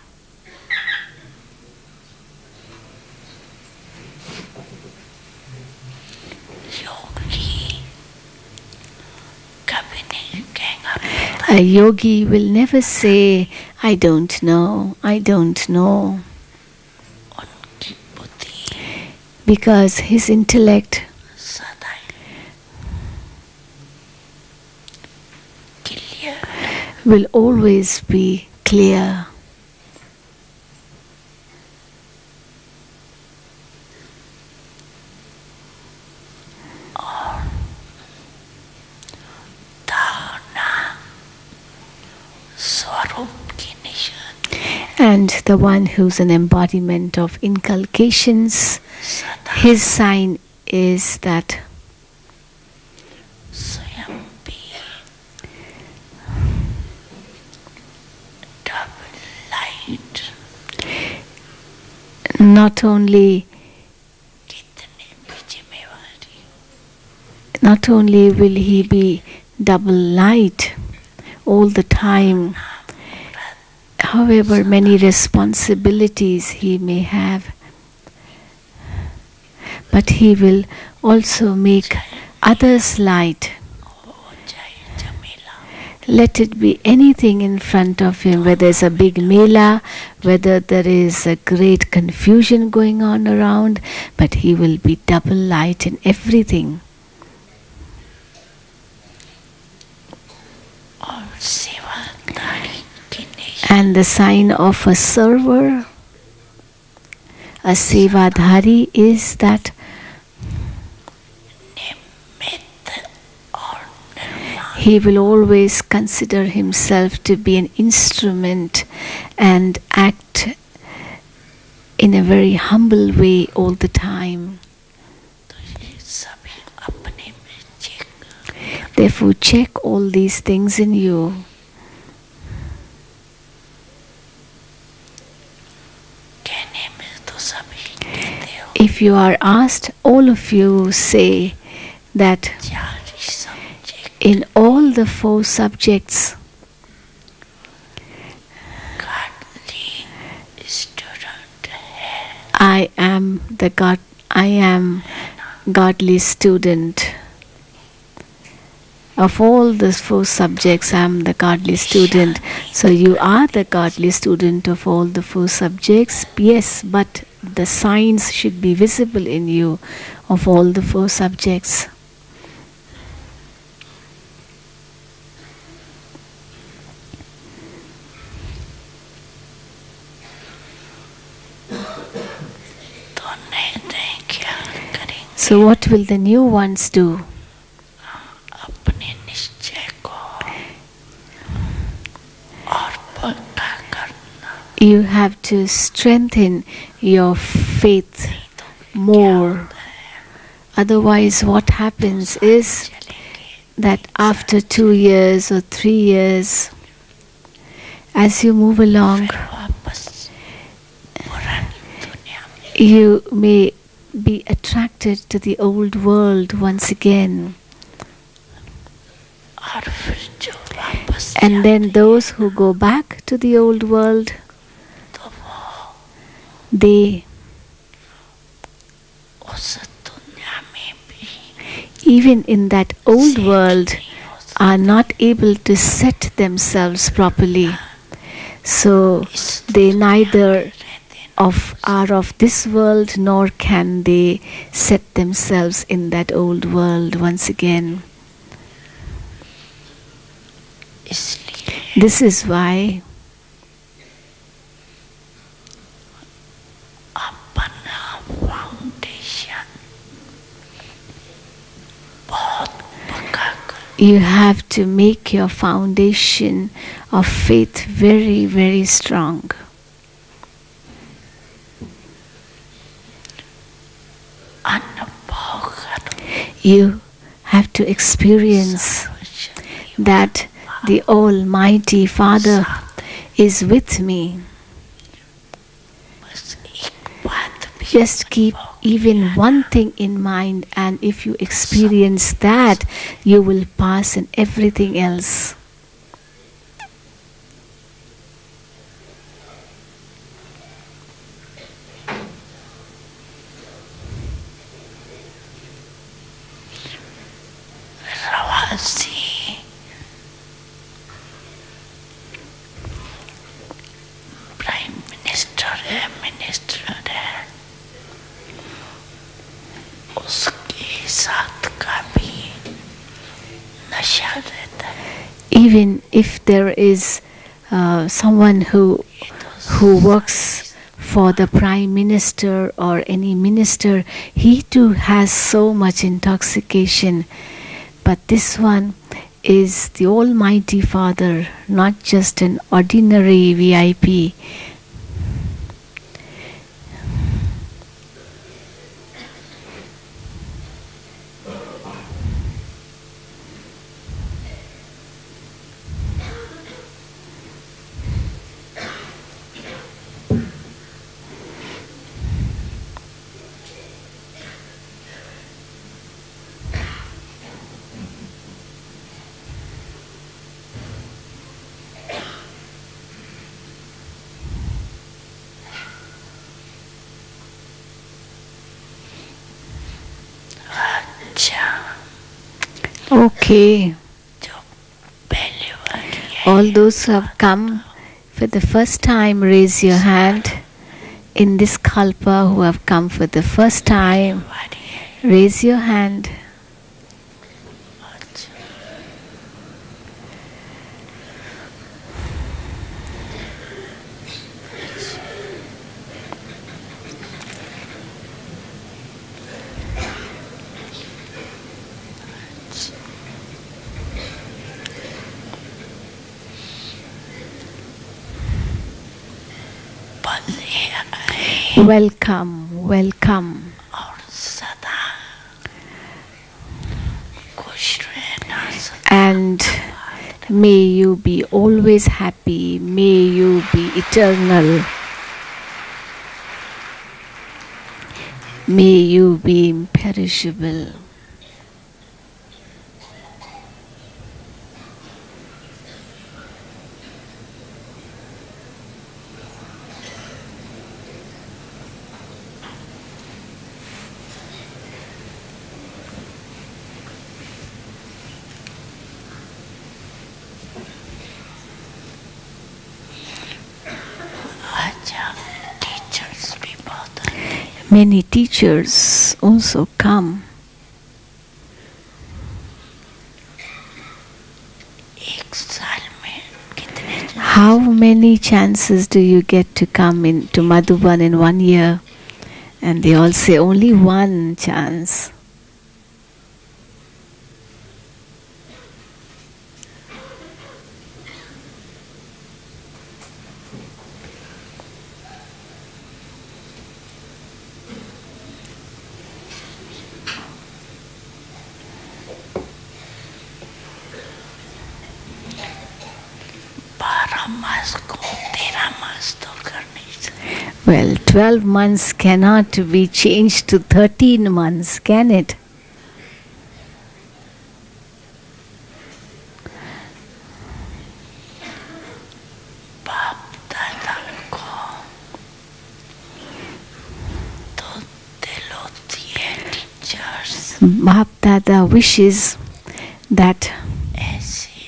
A yogi will never say, I don't know, I don't know. Because his intellect will always be clear. And the one who's an embodiment of inculcations, his sign is that not only will he be double light all the time, however many responsibilities he may have, but he will also make others light. Let it be anything in front of him, whether it's a big mela, whether there is a great confusion going on around, but he will be double light in everything. And the sign of a server, a sevadhari, is that he will always consider himself to be an instrument and act in a very humble way all the time. तो ये सभी अपने में check Therefore, check all these things in you. कहने में तो सभी कहते हो If you are asked, all of you say that चार ही subject in all the 4 subjects, godly student है I am godly student. Of all the 4 subjects, I am the godly student. So you are the godly student of all the 4 subjects. Yes, but the signs should be visible in you of all the 4 subjects. तो नए क्या करेंगे So what will the new ones do? अपने निश्चय को और पक्का करना You have to strengthen your faith more. Otherwise, what happens is चलेंगे that after 2 years or 3 years, as you move along, वापस पुरानी दुनिया में you may be attracted to the old world once again. और फिर जो वापस And then those who go back to the old world, तो वो they, उस दुनिया में भी even in that old world, are not able to set themselves properly. So they neither are of this world, nor can they set themselves in that old world once again. इसलिए This is why अपना foundation बहुत पक्का कर you have to make your foundation of faith very, very strong. अनुभव करो You have to experience that the Almighty Father is with me. बस एक बात भी Just keep even one thing in mind, and if you experience that, you will pass in everything else. रवासी prime minister है उसके साथ का भी नशा रहता है Even if there is someone who works for the Prime Minister or any minister, he too has so much intoxication. But this one is the Almighty Father, not just an ordinary VIP. अच्छा Okay, जो पहली बार है all those who have come for the first time, raise your hand. In this kalpa, who have come for the first time, बारी है raise your hand. अच्छा Welcome, welcome. और सदा खुश रहना And may you be always happy. May you be eternal. May you be imperishable. अच्छा teachers भी बहुत आते Many teachers also come. एक साल में कितने How many chances do you get to come into Madhuban in 1 year? And they all say only one chance. मास को 13 मास तो कर नहीं सकते Well, 12 months cannot be changed to 13 months, can it? बाप दादा को तो दिलो दिए teachers Bap Dada wishes that ऐसे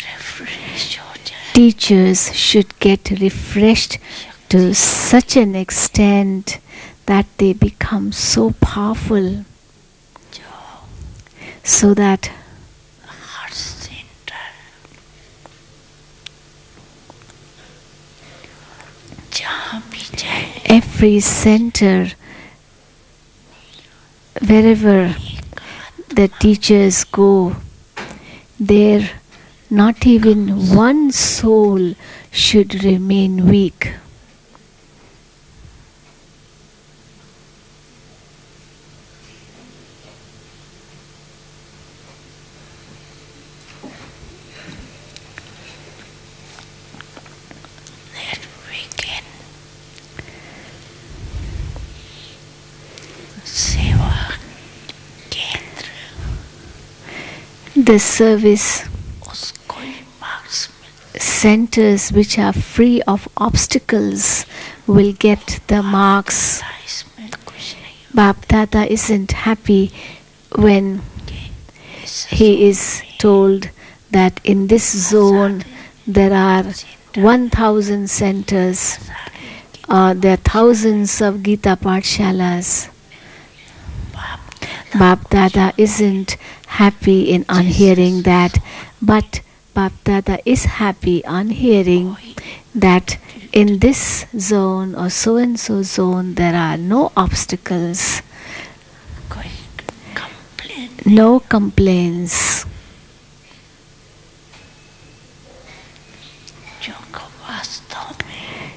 रिफ्रेश हो जाए teachers should get refreshed to such an extent that they become so powerful जो so that हर सेंटर जहाँ भी जाए every center, wherever the teachers go, there not even one soul should remain weak. that we can सेवा केंद्र The service उसको ही marks मिल centers which are free of obstacles will get the marks. था इसमें कुछ नहीं Bap Dada isn't happy when इस he is told that in this zone there are 1,000 centers, there are thousands of Gita Pathshalas. Bap Dada isn't happy on hearing that, but Bap Dada is happy on hearing that in this zone or so and so zone there are no obstacles, कोई complain no complaints. जो को वास्तव में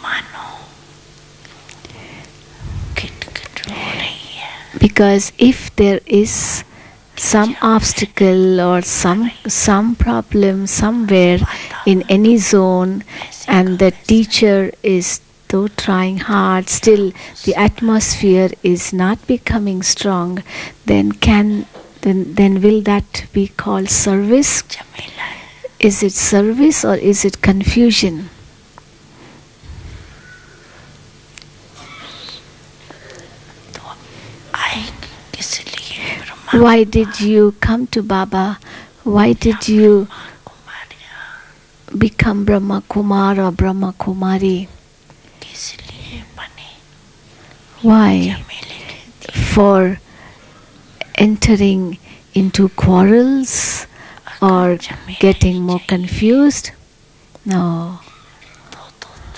मानो kit रो रही है Because if there is some obstacle or some problem somewhere in any zone and the teacher is though trying hard, still the atmosphere is not becoming strong, then will that be called service? Jamila है Is it service or is it confusion? तो आए इसलिए Brahma Why did you come to Baba? Why did you कुमारियाँ become Brahma Kumar or Brahma Kumari? इसलिए बने Why? जमीले के For entering into quarrels or getting more confused? No. तो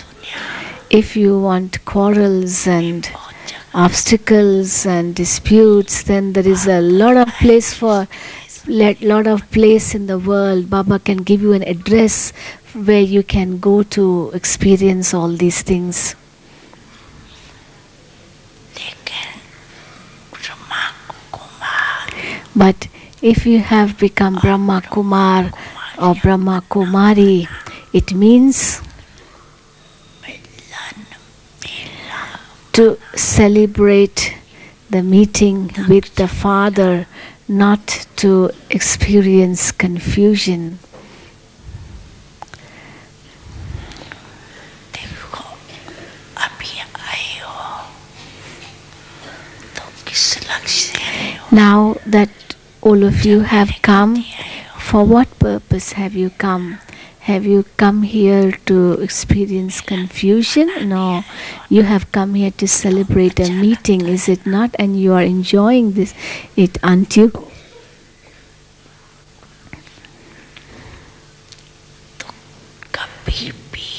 दुनिया If you want quarrels and बहुत जगह obstacles and disputes, then there is a lot of place for lot of place in the world. Baba can give you an address where you can go to experience all these things. लेकिन Brahma Kumar But if you have become Brahma Kumar or Brahma Kumari, it means मिलन मिला to celebrate the meeting with the Father, not to experience confusion. देखो अभी आए हो तो किस लक्ष्य से आए हो Now that all of you have come, for what purpose have you come? Have you come here to experience confusion? No, you have come here to celebrate a meeting, is it not? And you are enjoying this, it, aren't you? कभी भी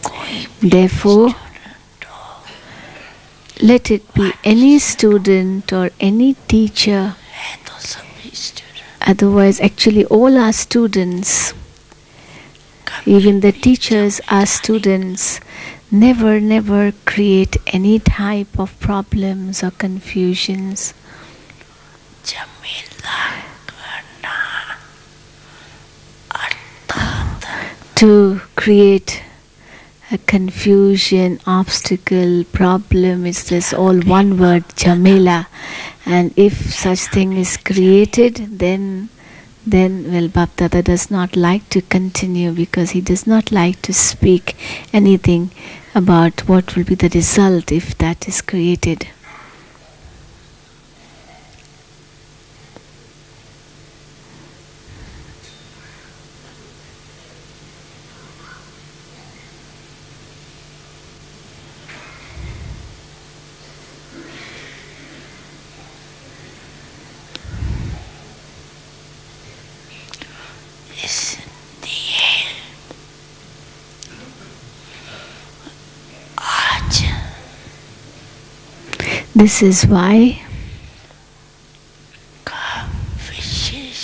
कोई भी Therefore, student हो let it be any student or any teacher, है तो सभी student otherwise, actually, all are students. Even the teachers are students. Never create any type of problems or confusions. Jamila करना अर्थात To create a confusion, obstacle, problem is this all one word, Jamila. And if such thing is created, then well, Bapdada does not like to continue because he does not like to speak anything about what will be the result if that is created. इसलिए आज This is why का विशेष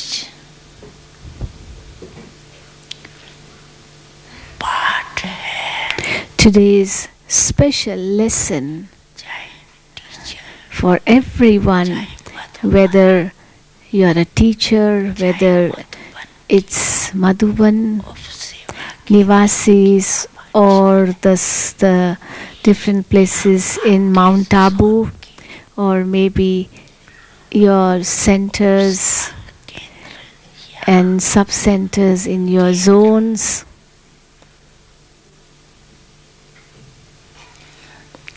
पाठ है today's special lesson चाहे teacher for everyone, whether you are a teacher, whether it's Madhuban Nivasis or the different places in Mount Abu, or maybe your centers and sub-centers in your zones.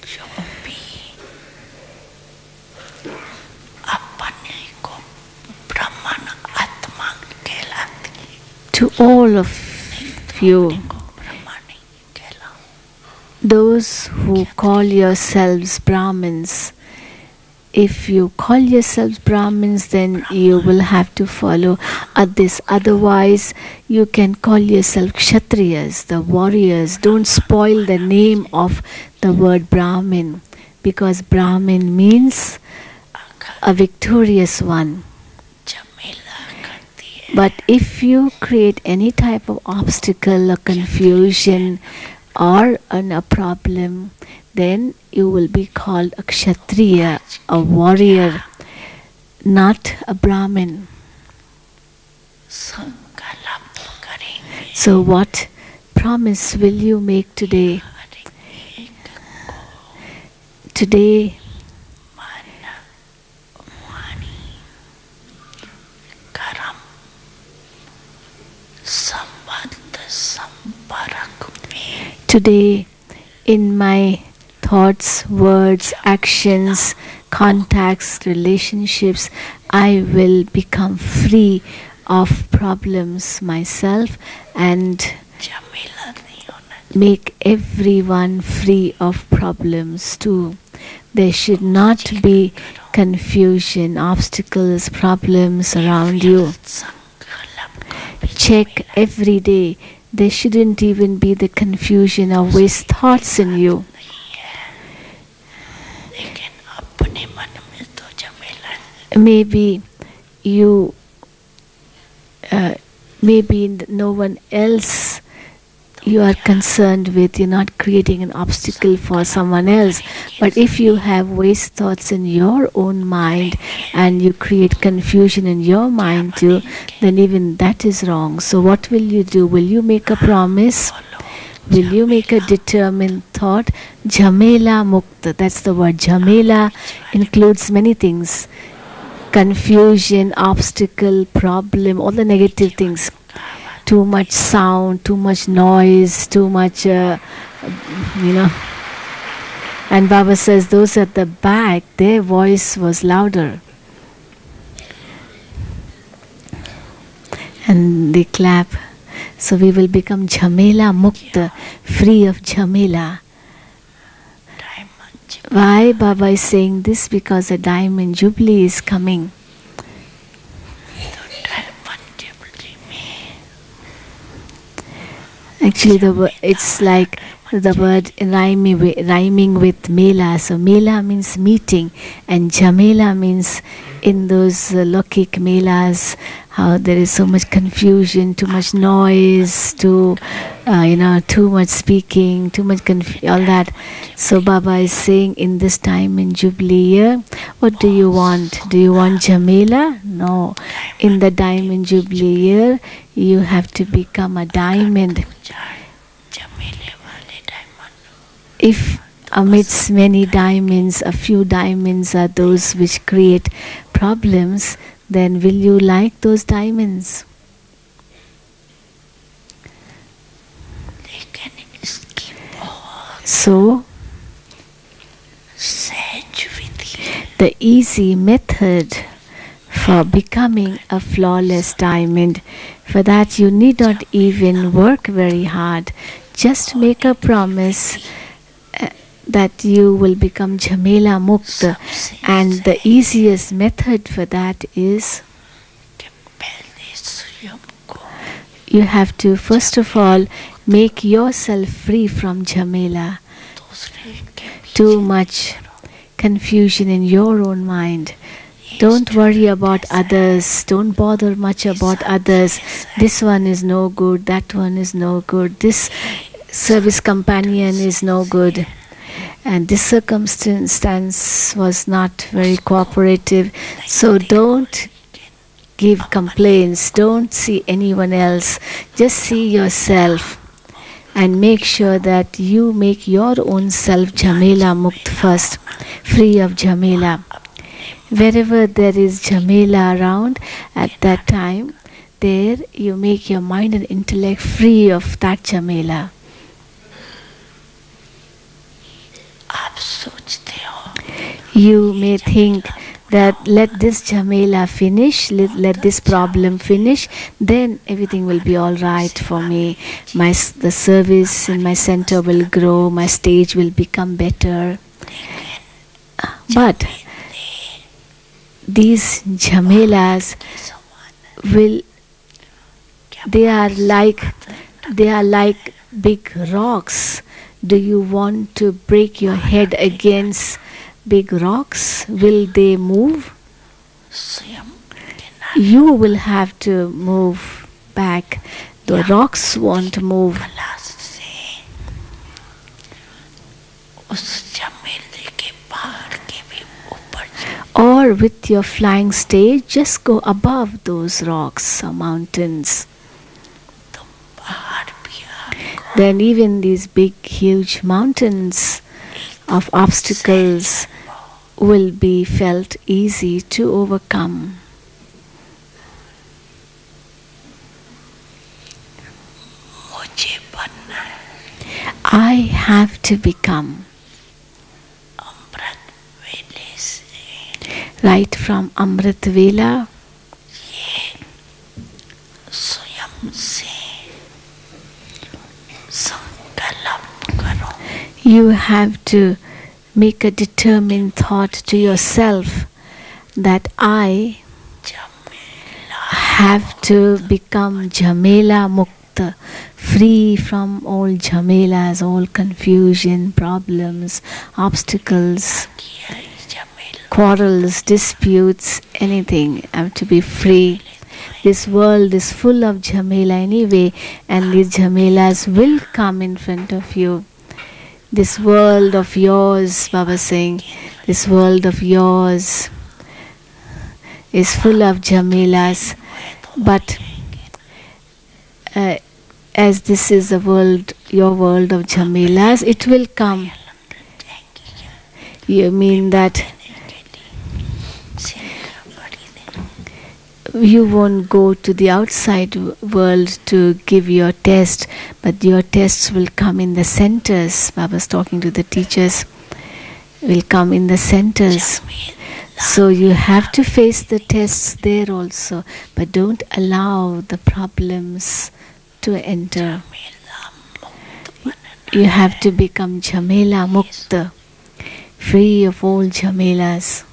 जो भी अपने को ब्राह्मण आत्मा कहलाती है To all of you, को ब्रह्मा नहीं कहलाओ those who call yourselves Brahmins, if you call yourselves Brahmins, then you will have to follow this. Otherwise, you can call yourself Kshatriyas, the warriors. Don't spoil the name of the word Brahmin, because Brahmin means a victorious one. Jamila करती है But if you create any type of obstacle or confusion or a problem, then you will be called a Kshatriya, a warrior, not a Brahmin. संकल्प करेंगे So what promise will you make today? हर एक को Today, मन वाणी कर्म संबंध संपर्क में today, in my thoughts, words, actions, contacts, relationships, I will become free of problems myself and Jamila नहीं होना make everyone free of problems too. There should not be confusion, obstacles, problems around you. संकल्प का भी Check every day. There shouldn't even be the confusion or waste thoughts in you. नहीं है लेकिन अपने मन में तो जमीला है Maybe you maybe no one else you are concerned with. You're not creating an obstacle for someone else. But if you have waste thoughts in your own mind and you create confusion in your mind too, then even that is wrong. So what will you do? Will you make a promise? Will you make a determined thought? Jhamela mukta. That's the word. Jhamela includes many things. Confusion, obstacle, problem, all the negative things. Too much sound, too much noise, too much, And Baba says those at the back, their voice was louder. And they clap. So we will become Jhamela Mukta, free of Jhamela. Why Baba is saying this? Because a diamond jubilee is coming. Actually, it's like the word rhyming with Mela. So Mela means meeting, and Jhamela means in those Lokik Melas, how there is so much confusion, too much noise, too much speaking, too much all that. So Baba is saying in this time in Jubilee year, what do you want? Do you want Jhamela? No. In the diamond Jubilee year, you have to become a diamond. If amidst many diamonds, a few diamonds are those which create problems, then will you like those diamonds? So, the easy method for becoming a flawless diamond, for that you need not even work very hard. Just make a promise that you will become Jhamela Mukta, and the easiest method for that is you have to first of all make yourself free from Jhamela. Too much confusion in your own mind. Don't worry about others. Don't bother much about others. This one is no good. That one is no good. This service companion is no good. And this circumstance was not very cooperative. So don't give complaints. Don't see anyone else. Just see yourself. And make sure that you make your own self Jhamela Mukt first. Free of Jhamela. Wherever there is Jhamela around, at that time, there you make your mind and intellect free of that Jhamela. You may think that let this Jhamela finish, let this problem finish, then everything will be all right for me. The service in my center will grow, my stage will become better. But these Jhamelas they are like big rocks. Do you want to break your head against big rocks? Will they move? You will have to move back. The rocks won't move. Or with your flying stage, just go above those rocks or mountains. Then even these big, huge mountains of obstacles will be felt easy to overcome. I have to become. Right from Amrit Vela, you have to make a determined thought to yourself that I have to become Jhamela Mukta, free from all Jhamelas, all confusion, problems, obstacles, quarrels, disputes, anything. I have to be free. This world is full of jhamela anyway, and these jhamelas will come in front of you. This world of yours, Baba saying, this world of yours is full of jhamelas, but as this is a world, your world of jhamelas, it will come. You mean that you won't go to the outside world to give your test, but your tests will come in the centers. Baba's talking to the teachers, will come in the centers. So you have to face the tests there also, but don't allow the problems to enter. You have to become jhamela mukta, free of all jhamelas.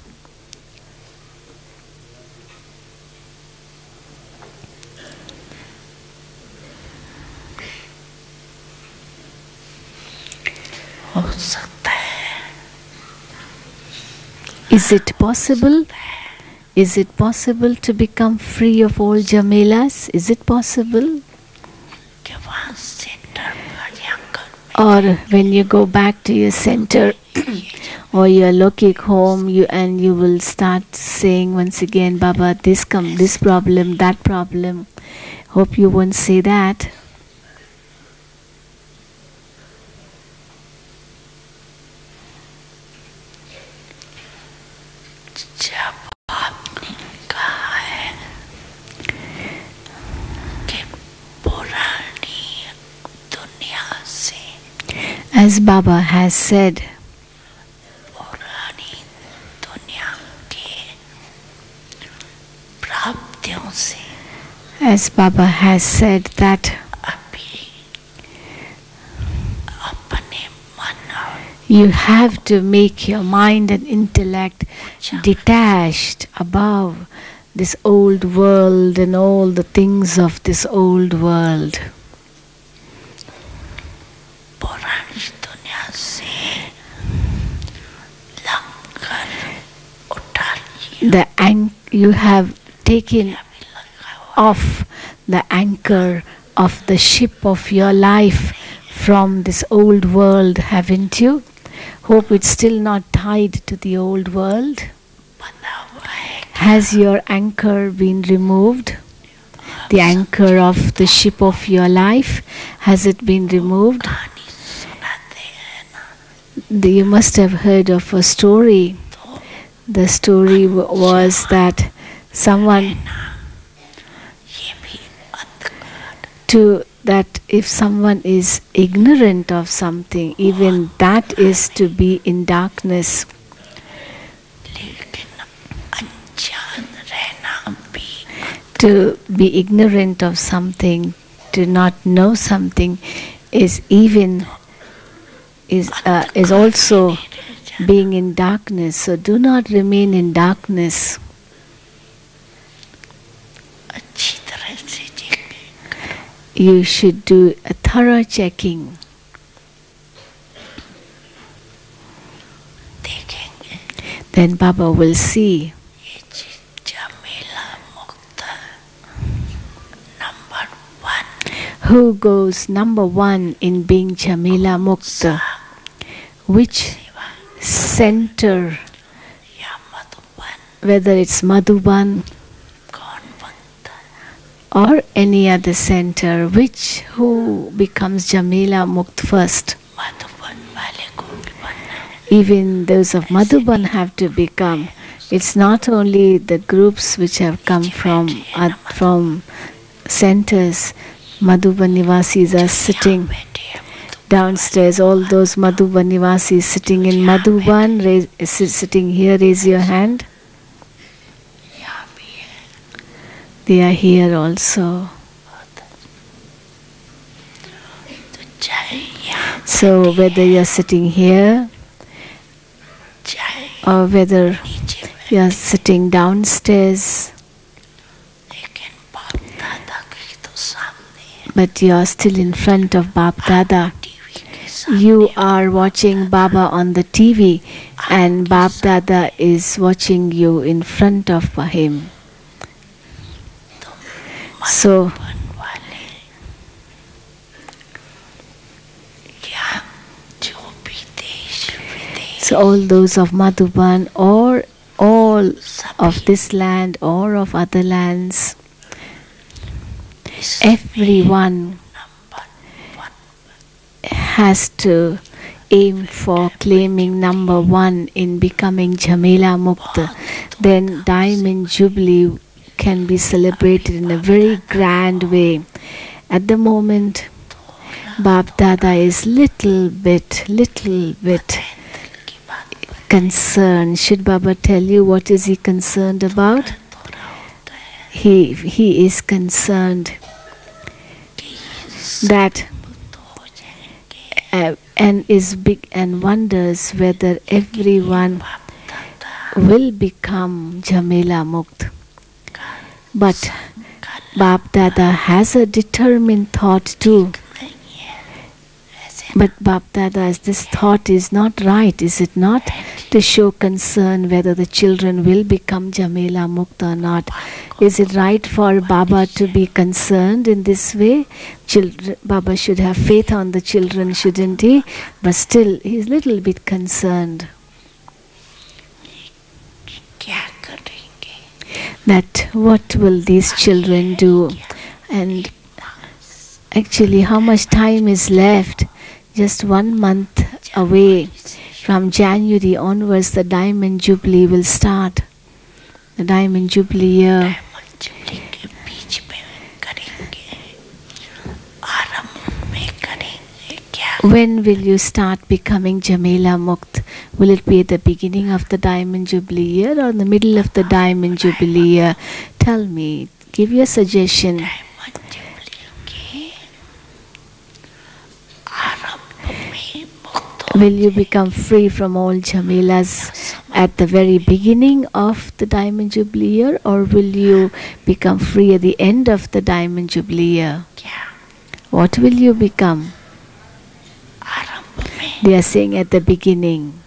हो सकता है Is it possible? Is it possible to become free of all jhamelas? Is it possible? कि वहाँ centre पर जाकर Or when you go back to your center or you're looking home, you will start saying once again, Baba, this problem, that problem. Hope you won't say that. जब आपने कहा है कि पुरानी दुनिया से As Baba has said, पुरानी दुनिया के प्राप्तियों से as Baba has said that अभी अपने मन और you have to make your mind and intellect detached above this old world and all the things of this old world. पुरानी दुनिया से लंगर उठा लिया You have taken off the anchor of the ship of your life from this old world, haven't you? Hope it's still not tied to the old world. बना हुआ है Has your anchor been removed? The anchor of the ship of your life, has it been removed? कहानी सुनाते हैं ना You must have heard of a story. The story was that someone ये भी अंधकार that if someone is ignorant of something, even that is to be in darkness. लेकिन अनजान रहना भी To be ignorant of something, to not know something, is also being in darkness. So do not remain in darkness. अच्छी तरह से You should do a thorough checking. देखेंगे Then Baba will see ये चीज जमीला मुक्त number 1 who goes number one in being Jamila Mukta, which center, या Madhuban whether it's Madhuban कौन बनता है or any other center, who becomes Jamila Mukt first. Madhuban वाले को भी बनना है Even those of Madhuban have to become. It's not only the groups which have come from centers. Madhuban Nivasis are sitting बैठे हैं downstairs. All those Madhuban Nivasis sitting in Madhuban, sitting here, raise your hand. यहाँ भी है They are here also. तो चाहे यहाँ So whether you are sitting here चाहे or whether नीचे बैठे you are sitting downstairs, लेकिन बाप दादा के तो सामने है but you are still in front of Bap Dada. TV के सामने You are watching Baba on the TV and Bap Dada is watching you in front of him. तुम So all those of Madhuban or all of this land or of other lands, everyone has to aim for claiming number one in becoming Jhamela Mukta. Then Diamond Jubilee can be celebrated in a very grand way. At the moment, Bap Dada is little bit concerned. Should Baba tell you what is he concerned about? He is concerned that and is big and wonders whether everyone will become Jhamela Mukt. But Bap Dada has a determined thought too. But Bap Dada, this thought is not right, is it not? To show concern whether the children will become Jhamela Mukta or not. Is it right for Baba to be concerned in this way? Baba should have faith on the children, shouldn't he? But still, he is a little bit concerned. That what will these children do? And actually, how much time is left? Just 1 month away. From January onwards, the Diamond Jubilee will start. The Diamond Jubilee year. When will you start becoming Jhamela Mukt? Will it be at the beginning of the Diamond Jubilee year or in the middle of the Diamond Jubilee year? Tell me. Give your suggestion. Will you become free from all Jhamelas at the very beginning of the Diamond Jubilee year, or will you become free at the end of the Diamond Jubilee year? What will you become? They are saying at the beginning.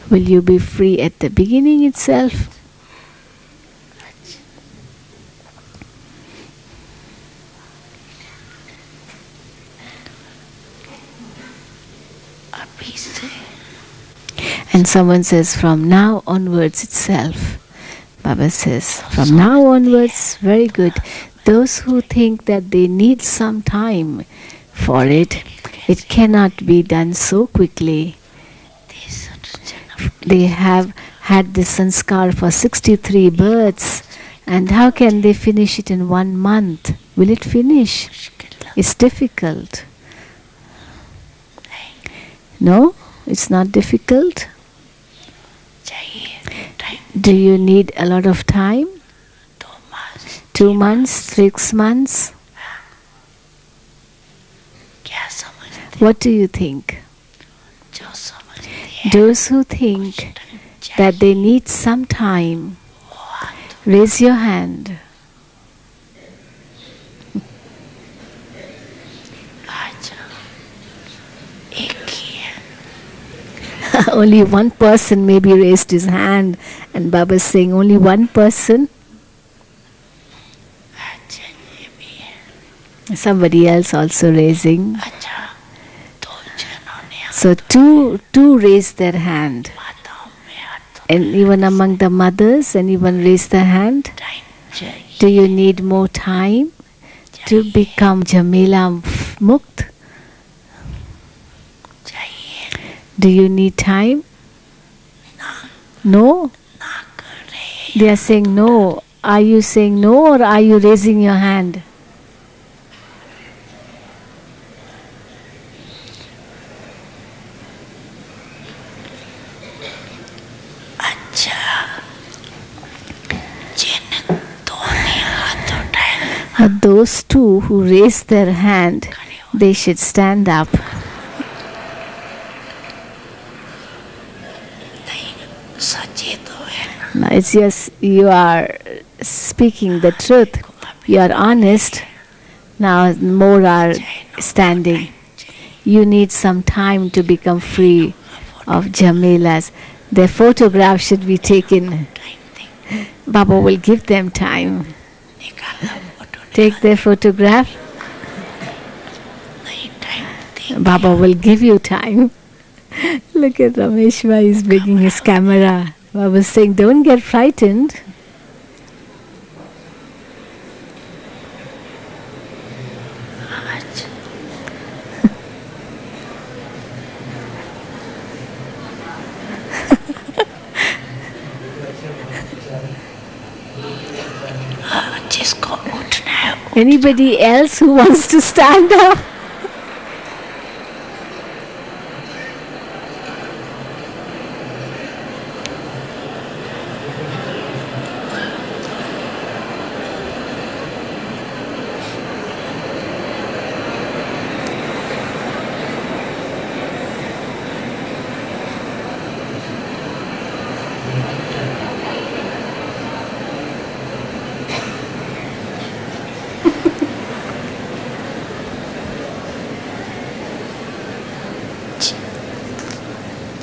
Will you be free at the beginning itself? And someone says, from now onwards itself. Baba says, from now onwards, very good. Those who think that they need some time for it, it cannot be done so quickly. They have had this sanskar for 63 births, and how can they finish it in 1 month? Will it finish? It's difficult. No, it's not difficult. Do you need a lot of time? 2 months, 6 months? What do you think? Those who think that they need some time, raise your hand. Only one person maybe raised his hand, and Baba is saying only one person. Somebody else also raising. So two raised their hand. And even among the mothers, anyone raised their hand? Do you need more time to become Jhamela Mukt? Do you need time? No? They are saying no. Are you saying no, or are you raising your hand? Those two who raised their hand, they should stand up. Now it's just you are speaking the truth. You are honest. Now more are standing. You need some time to become free of Jhamelas. Their photograph should be taken. Baba will give them time. Take their photograph. Baba will give you time. Look at Rameshwa, he's bringing his camera. Baba is saying, don't get frightened. जिसको उठना है Anybody else who wants to stand up?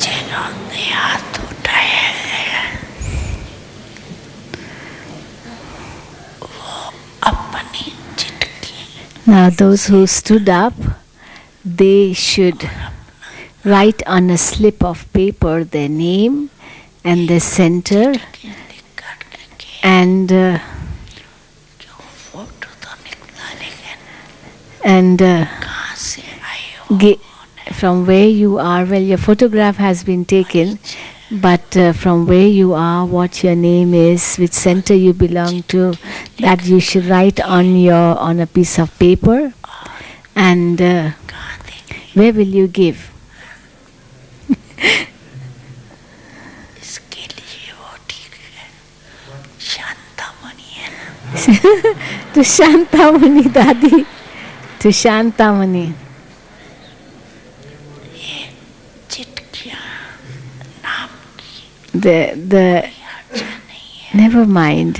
जिन्होंने हाथ उठाए हैं वो अपनी चिटकी Now those who stood up, they should write on a slip of paper their name and the center and photo तो निकला लेकिन and कहाँ से आई हो from where you are, well, your photograph has been taken, but from where you are, what your name is, which center you belong to, that you should write on a piece of paper. And कहाँ देंगे where will you give? इसके लिए वो ठीक है शांतामणि है ना To Shantamani Dadi. To Shantamani. ये चिटकियाँ नाम की The अच्छा नहीं है never mind.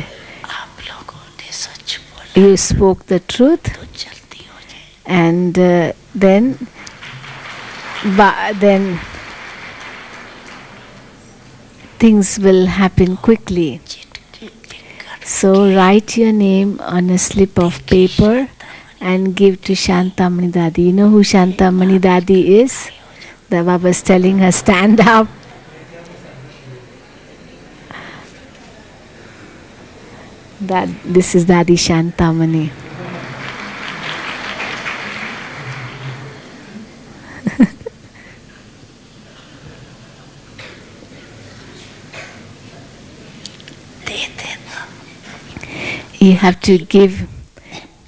आप लोगों ने सच बोला You spoke the truth, तो जल्दी हो जाए and then things will happen quickly. चिटकी लेकर So write your name on a slip of paper and give to Shantamani Dadi. You know who Shantamani Dadi is? The Baba is telling her, stand up. That this is Dadi Shantamani. दे देना You have to give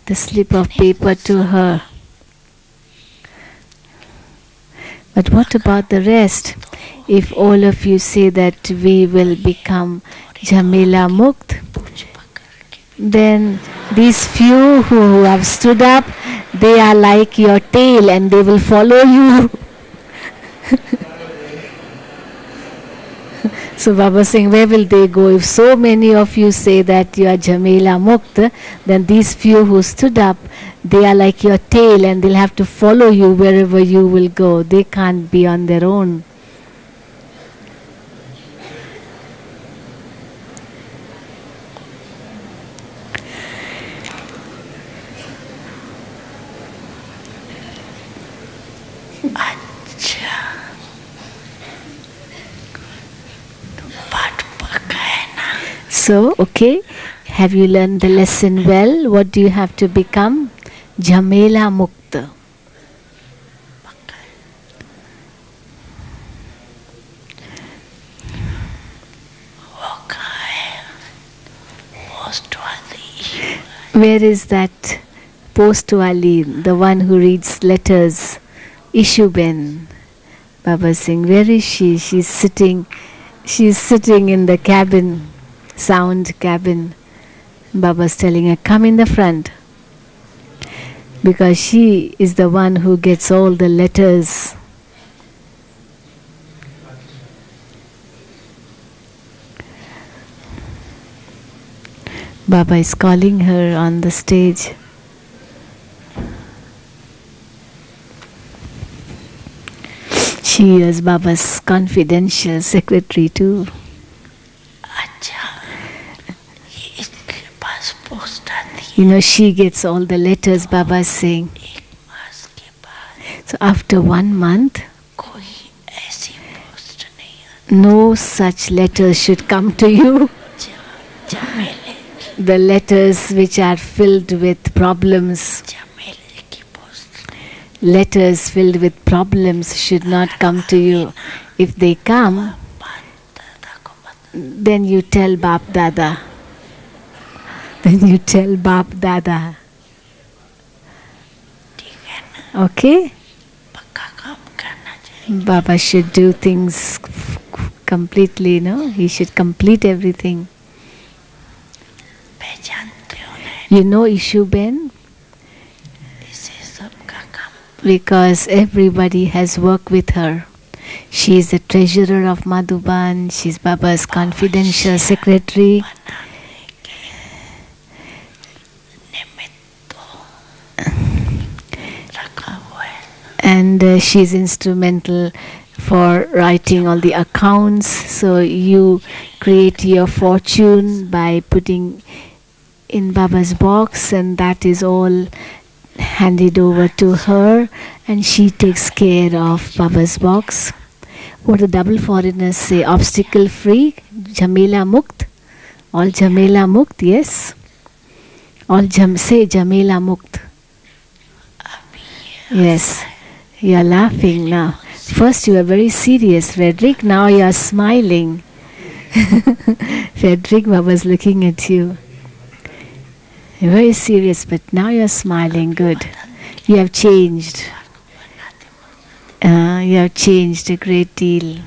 the slip of paper to her. But what about the rest? If all of you say that we will become Jamila Mukt, पूछ पकड़ के then these few who have stood up, they are like your tail and they will follow you. So Baba is saying, where will they go? If so many of you say that you are Jamila Mukt, then these few who stood up, they are like your tail and they'll have to follow you wherever you will go. They can't be on their own. अच्छा तो पाठ पक्का है ना So, okay, have you learned the lesson well? What do you have to become? Jamela Mukta. पक्का है वो कहाँ है पोस्ट वाली Where is that post wali, the one who reads letters? Ishuben. Baba Singh, where is she? She's sitting in the cabin, sound cabin. Baba's telling her, come in the front. Because she is the one who gets all the letters. Baba is calling her on the stage. She is Baba's confidential secretary too. अच्छा ये इसके पास post आती You know, she gets all the letters Baba is saying. है 1 मास के बाद So after 1 month, कोई ऐसी post नहीं आती no such letters should come to you. झमेले The letters which are filled with problems, झमेले की post letters filled with problems should not come to you. If they come, बात दादा को मत then you tell Bap Dada. Then you tell Bap Dada. ठीक है ना Okay? पक्का काम करना चाहिए Baba should do things completely, no? He should complete everything. पहचानते हो ना You know Ishu Ben? इसे सबका काम Because everybody has worked with her. She is the treasurer of Madhuban. She is Baba's confidential secretary. बनाने के निमित्त तो रखा हुआ है And she is instrumental for writing all the accounts. So you create your fortune by putting in Baba's box, and that is all handed over to her, and she takes care of Baba's box. What the double foreigners say, obstacle free, Jamila Mukt, all Jamila Mukt, yes. All say Jamila Mukt. अभी ये Yes, you are laughing now. First you were very serious, Frederick. Now you are smiling. Frederick, Baba's looking at you. You're very serious, but now you are smiling. Good. You have changed. You have changed a great deal.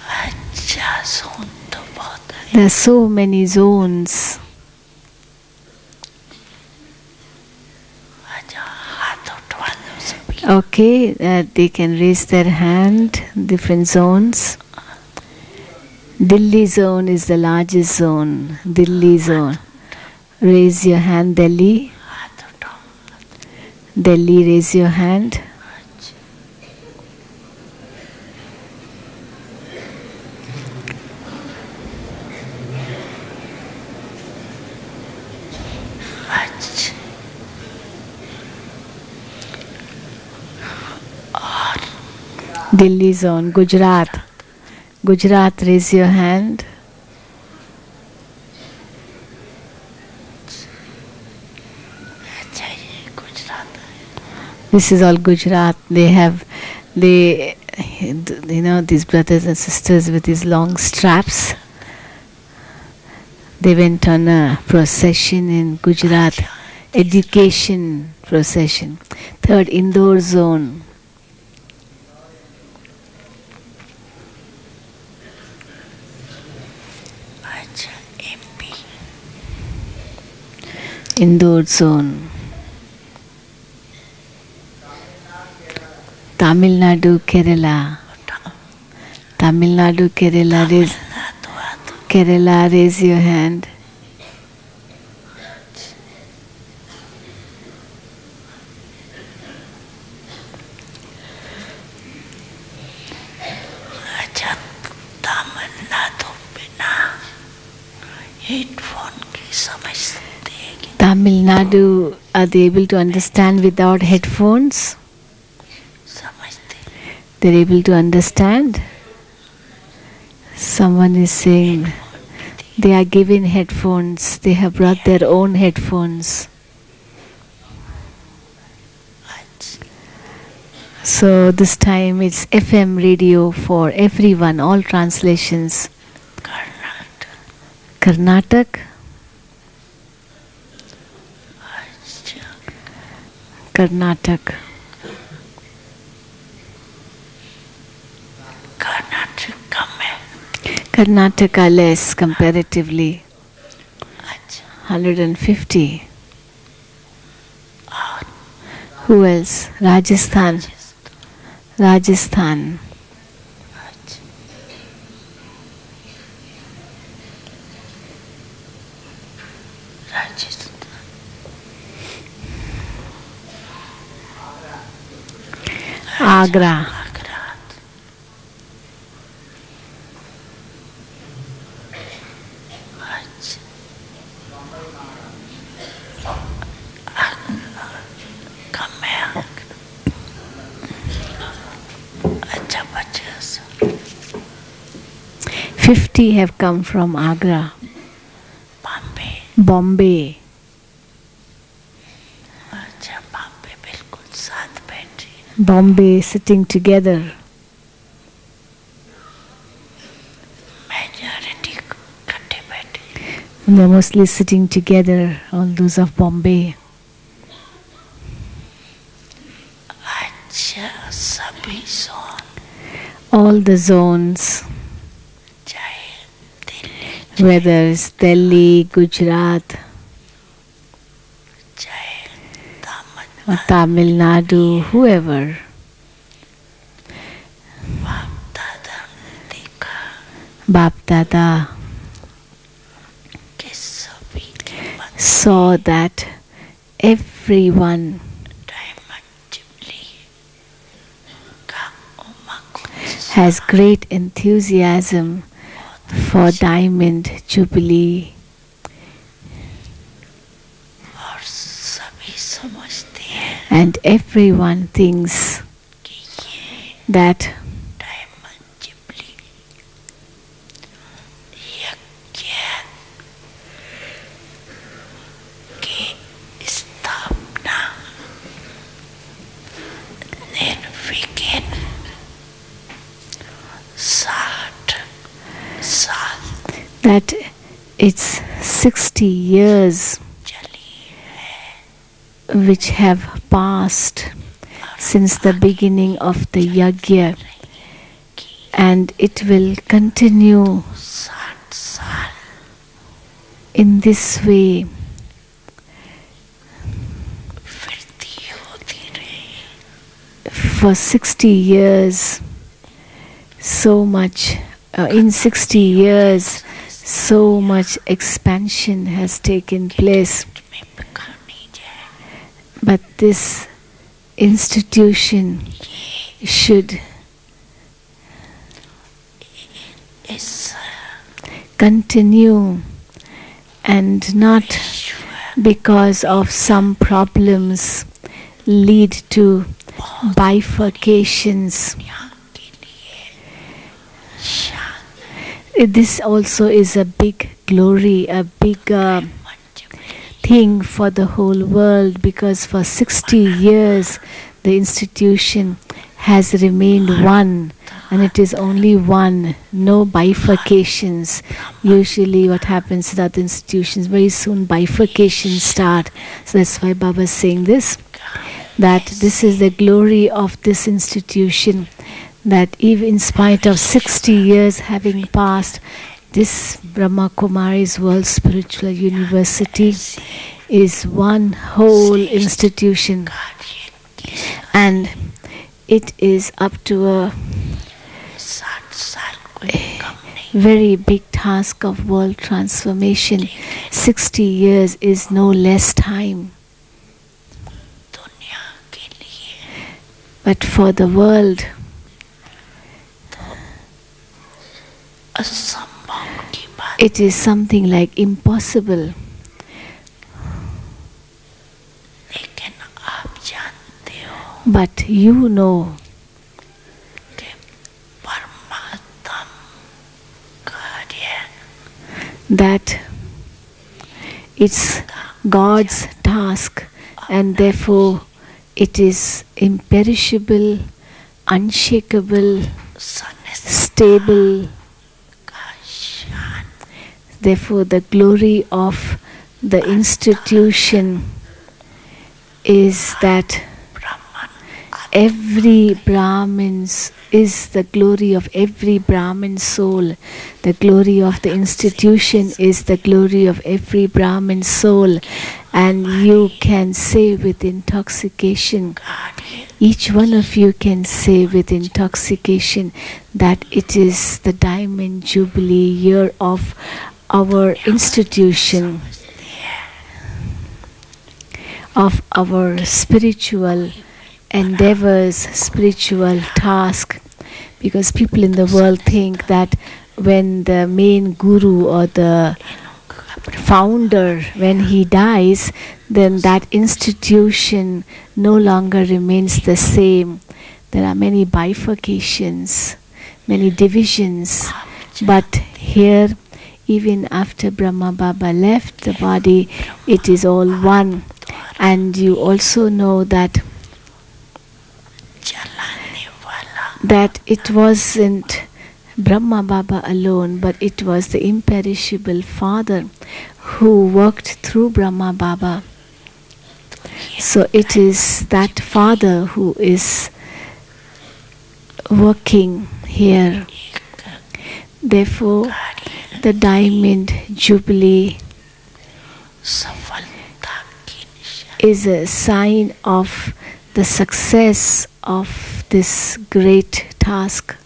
अच्छा सुन तो बहुत है There are so many zones. अच्छा हाथ उठवा दो सभी Okay, they can raise their hand. Different zones. Delhi zone is the largest zone. Delhi zone. Raise your hand, Delhi. हाथ उठाओ Delhi, raise your hand. अच्छा और Delhi zone, Gujarat. Gujarat, raise your hand. अच्छा ये गुजरात है This is all Gujarat. You know, these brothers and sisters with these long straps. They went on a procession in Gujarat, education procession. Third, Indore zone. अच्छा MP Indore zone. Tamil Nadu, Kerala. उठाओ Tamil Nadu, Kerala, raise, हाथ हाथ Kerala, raise your hand. अच्छा तमिलनाडु बिना headphone की समझते हैं कि Tamil Nadu, are they able to understand without headphones? समझते They're able to understand? Someone is saying they are given headphones. They have brought their own headphones. अच्छा So this time it's FM radio for everyone, all translations. Karnataka Karnataka, अच्छा Karnataka. Karnataka कम है Karnataka less comparatively, अच्छा 150. और Who else? Rajasthan. Rajasthan. Rajasthan. Agra. Agra. Kamer. अच्छा बच्चा 50 have come from Agra. Bombay. Bombay. अच्छा बॉम्बे बिल्कुल साथ बैठी Bombay sitting together. मेजॉरिटी इकट्ठे बैठे And they're mostly sitting together, all those of Bombay. अच्छा सभी जोन All the zones, चाहे Delhi whether it's Delhi, Gujarat, चाहे or Tamil Nadu, whoever, बाप दादा ने देखा Bap Dada कि सभी के मन saw that everyone diamond jubilee का उमंग has great enthusiasm for Diamond Jubilee, और सभी समझते हैं and everyone thinks कि ये that डायमंड जुबली यज्ञ की स्थापना निर्विघ्न 60 साल that it's 60 years चली है which have passed since the beginning of the yajna, and it will continue 60 साल in this way वृद्धि होती रही for 60 years. So much in 60 years, so much expansion has taken place. में पकानी जाए But this institution should इस continue, and not Ishwar because of some problems lead to bifurcations. यहाँ के लिए शान This also is a big glory, a big मंच में thing for the whole world, because for 60 years the institution has remained one, and it is only one, no bifurcations. Usually what happens with other institutions, very soon bifurcations start. So that's why Baba is saying this, that this is the glory of this institution, that even in spite of 60 years having passed, this Brahma Kumari's World Spiritual University is one whole institution, कार्य की and it is up to a 60 साल कोई कम नहीं very big task of world transformation. 60 years is no less time, दुनिया के लिए but for the world असंभव की बात it is something like impossible. लेकिन आप जानते हो But you know कि परमात्म कार्य that it's God's task, and therefore it is imperishable, unshakable, सनिष्ठ stable. का शान Therefore the glory of the institution is that ब्राह्मण every Brahmin's is the glory of every Brahmin soul. The glory of the institution is the glory of every Brahmin soul. And you can say with intoxication, कार्य each one of you can say with intoxication, that it is the Diamond Jubilee year of our institution. of our spiritual endeavors, spiritual task. Because people in the world think that when the main guru or the founder, when he dies, then that institution no longer remains the same. There are many bifurcations, many divisions. But here, even after Brahma Baba left the body, it is all one. And you also know that it wasn't Brahma Baba alone, but it was the imperishable Father who worked through Brahma Baba. So it is that Father who is working here. Therefore, the Diamond Jubilee is a sign of the success of this great task.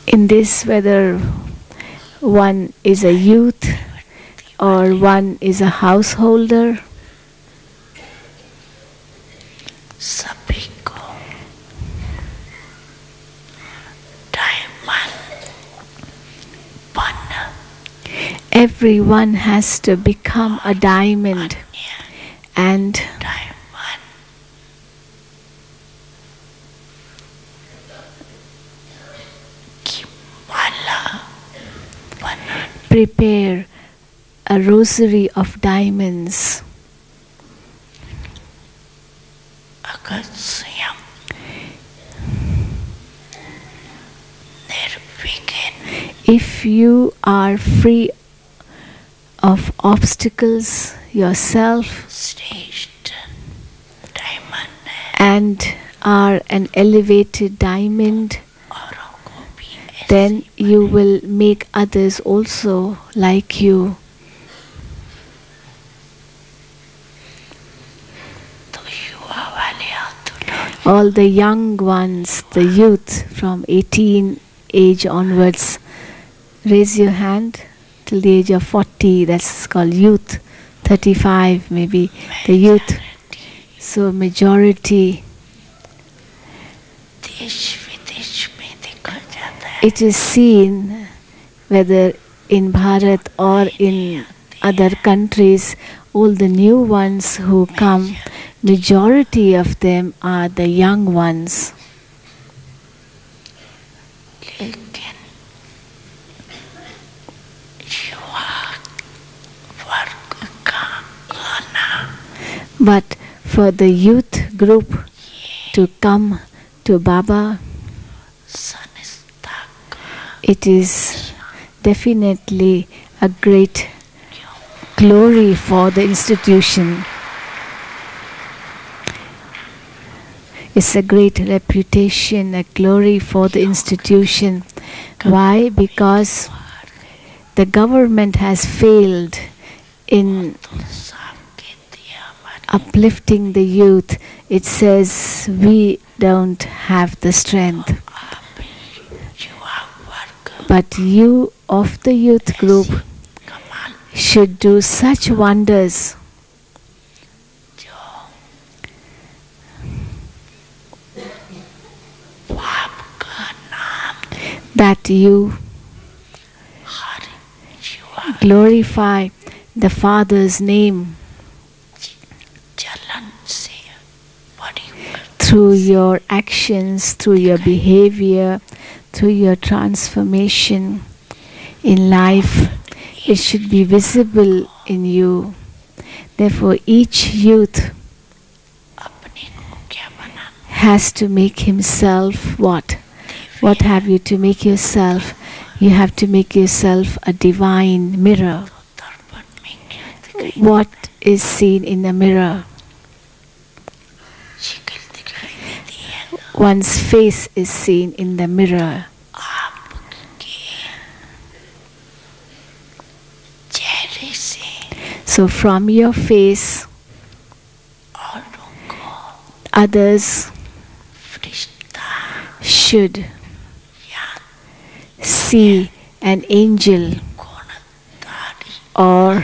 In this, whether one is a youth or one is a householder, everyone has to become a diamond, and prepare a rosary of diamonds. If you are free of obstacles yourself and are an elevated diamond, then you will make others also like you. All the young ones, the youth from 18 age onwards, raise your hand till the age of 40, that's called youth. 35 maybe, the youth. So majority. It is seen whether in Bharat or in other countries, all the new ones who come, majority of them are the young ones. But for the youth group to come to Baba, it is definitely a great glory for the institution. It's a great reputation, a glory for the institution. Why? Because the government has failed in uplifting the youth. It says we don't have the strength. But you of the youth group should do such wonders that you glorify the Father's name through your actions, through your behavior, through your transformation in life. It should be visible in you. Therefore, each youth has to make himself what? What have you to make yourself? You have to make yourself a divine mirror. What is seen in the mirror? One's face is seen in the mirror. So from your face, others Frista should Yan see an angel Konatari or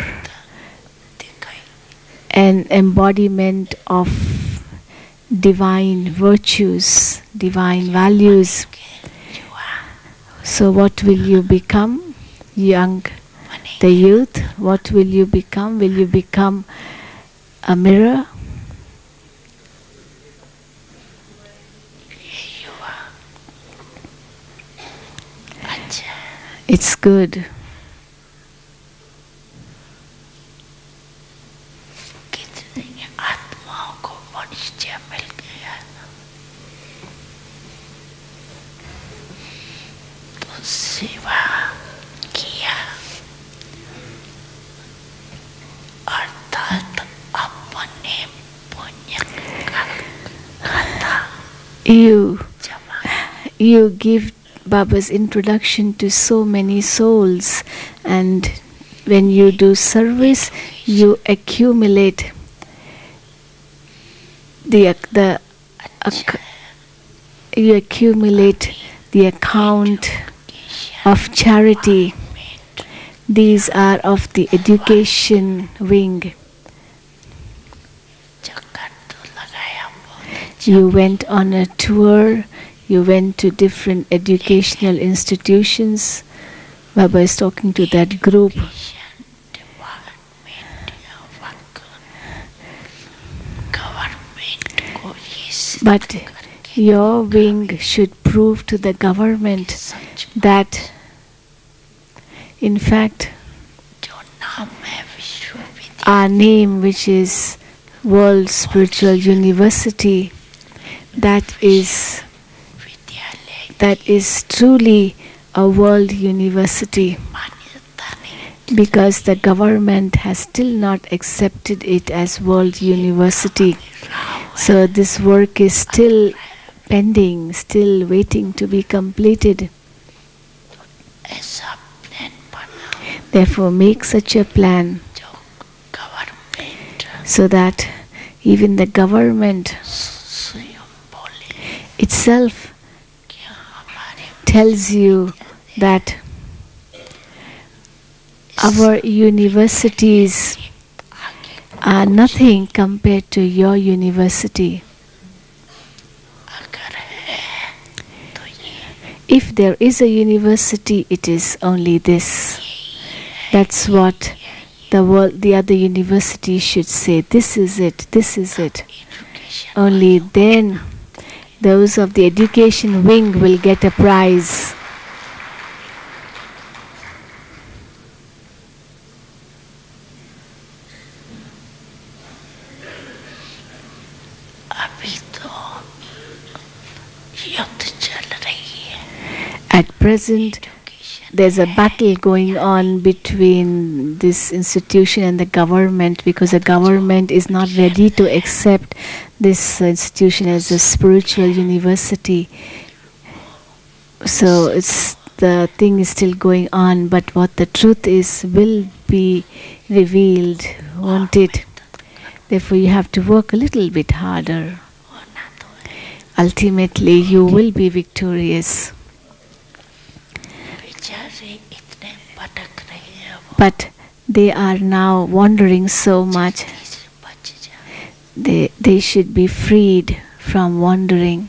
Dikai an embodiment of divine virtues, divine values. Jua So what will you become, young, the youth? What will you become? Will you become a mirror? Jua Acha It's good. कितनी आत्माओं को परिचय मिल गया तो सेवा किया अर्थात अपने पुण्य का खाता You give Baba's introduction to so many souls, and when you do service, you accumulate the you accumulate the account of charity. These are of the education wing. चक्कर तो लगाया बहुत You went on a tour, you went to different educational institutions. Baba is talking to that group. But your wing should prove to the government that, in fact, our name, which is World Spiritual University, that is truly a world university, because the government has still not accepted it as world university. So this work is still pending, still waiting to be completed. Therefore, make such a plan so that even the government itself tells you that our universities are nothing compared to your university. If there is a university, it is only this. That's what the other universities should say. This is it, this is it. Only then those of the education wing will get a prize. At present, there's a battle going on between this institution and the government, because the government is not ready to accept this institution as a spiritual university. So the thing is still going on, but what the truth is will be revealed, won't it? Therefore, you have to work a little bit harder. Ultimately, you will be victorious. But they are now wandering so much. They should be freed from wandering.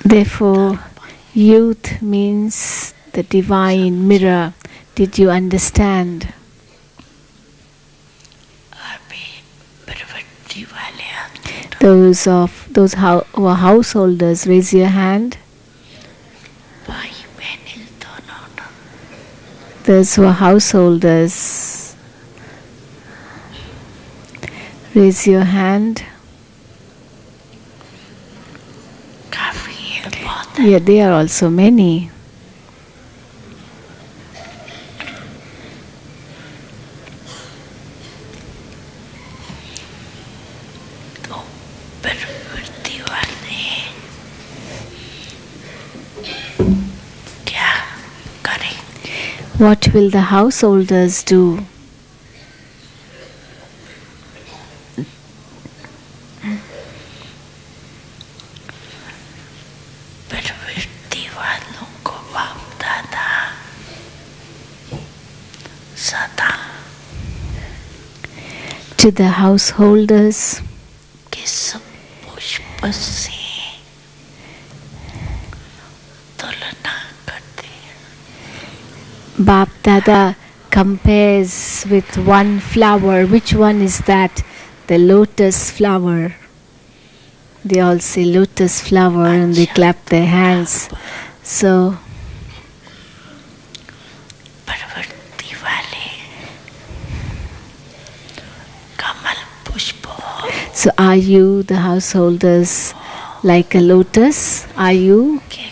Therefore, youth means the divine mirror. Did you understand? Those who are householders, raise your hand. Those who are householders, raise your hand. Yeah, there are also many. What will the householders do? प्रवृत्ति वालों को बाप दादा सदा To the householders, किस पुष्प से तुलना करते हैं? Bap Dada compares with one flower. Which one is that? The lotus flower. They all say lotus flower and they clap their hands. So, प्रवृत्ति वाले कमल पुष्प हो so are you the householders like a lotus? Are you? के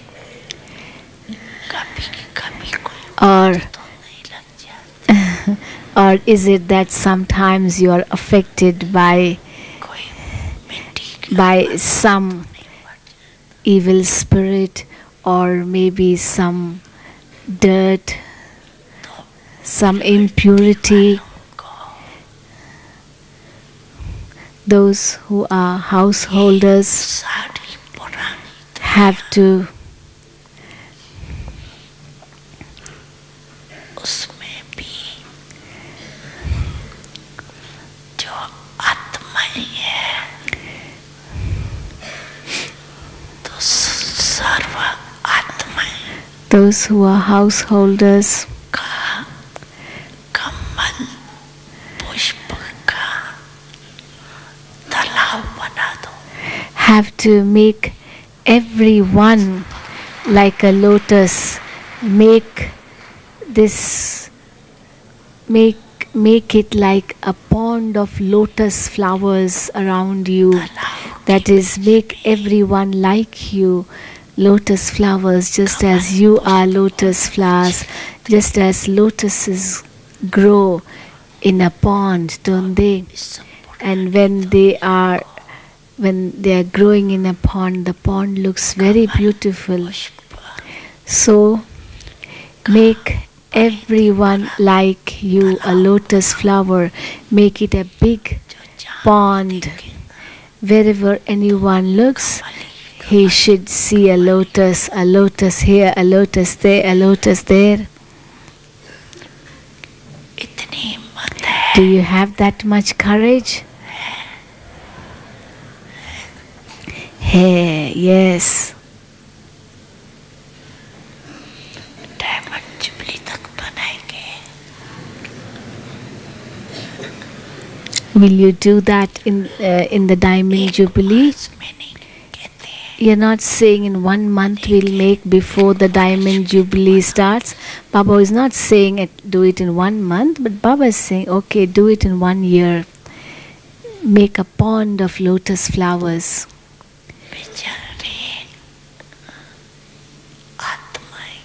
कभी कभी कोई Or, तो नहीं लग जाती or is it that sometimes you are affected by कोई मिट्टी की by some evil spirit or maybe some dirt, some impurity? Those who are householders sari पुरानी have to उसमें भी जो आत्माएं है तो सर्व आत्माएं those who are householders का कमल पुष्प का तालाब बना दो have to make everyone like a lotus. Make this make it like a pond of lotus flowers around you. That is, make everyone like you, lotus flowers, just as you are lotus flowers, just as lotuses grow in a pond, don't they? And when they are growing in a pond, the pond looks very beautiful. So make everyone like you, a lotus flower. Make it a big pond. Wherever anyone looks, he should see a lotus here, a lotus there, a lotus there. इतनी हिम्मत है Do you have that much courage? Hey, yes. Diamond jubilee तक बनाएंगे Will you do that in the Diamond Jubilee? इसमें नहीं कहते हैं You're not saying in 1 month we'll make before the Diamond Jubilee starts. Baba is not saying do it in 1 month, but Baba is saying, okay, do it in 1 year. Make a pond of lotus flowers. बेचारे आत्माएं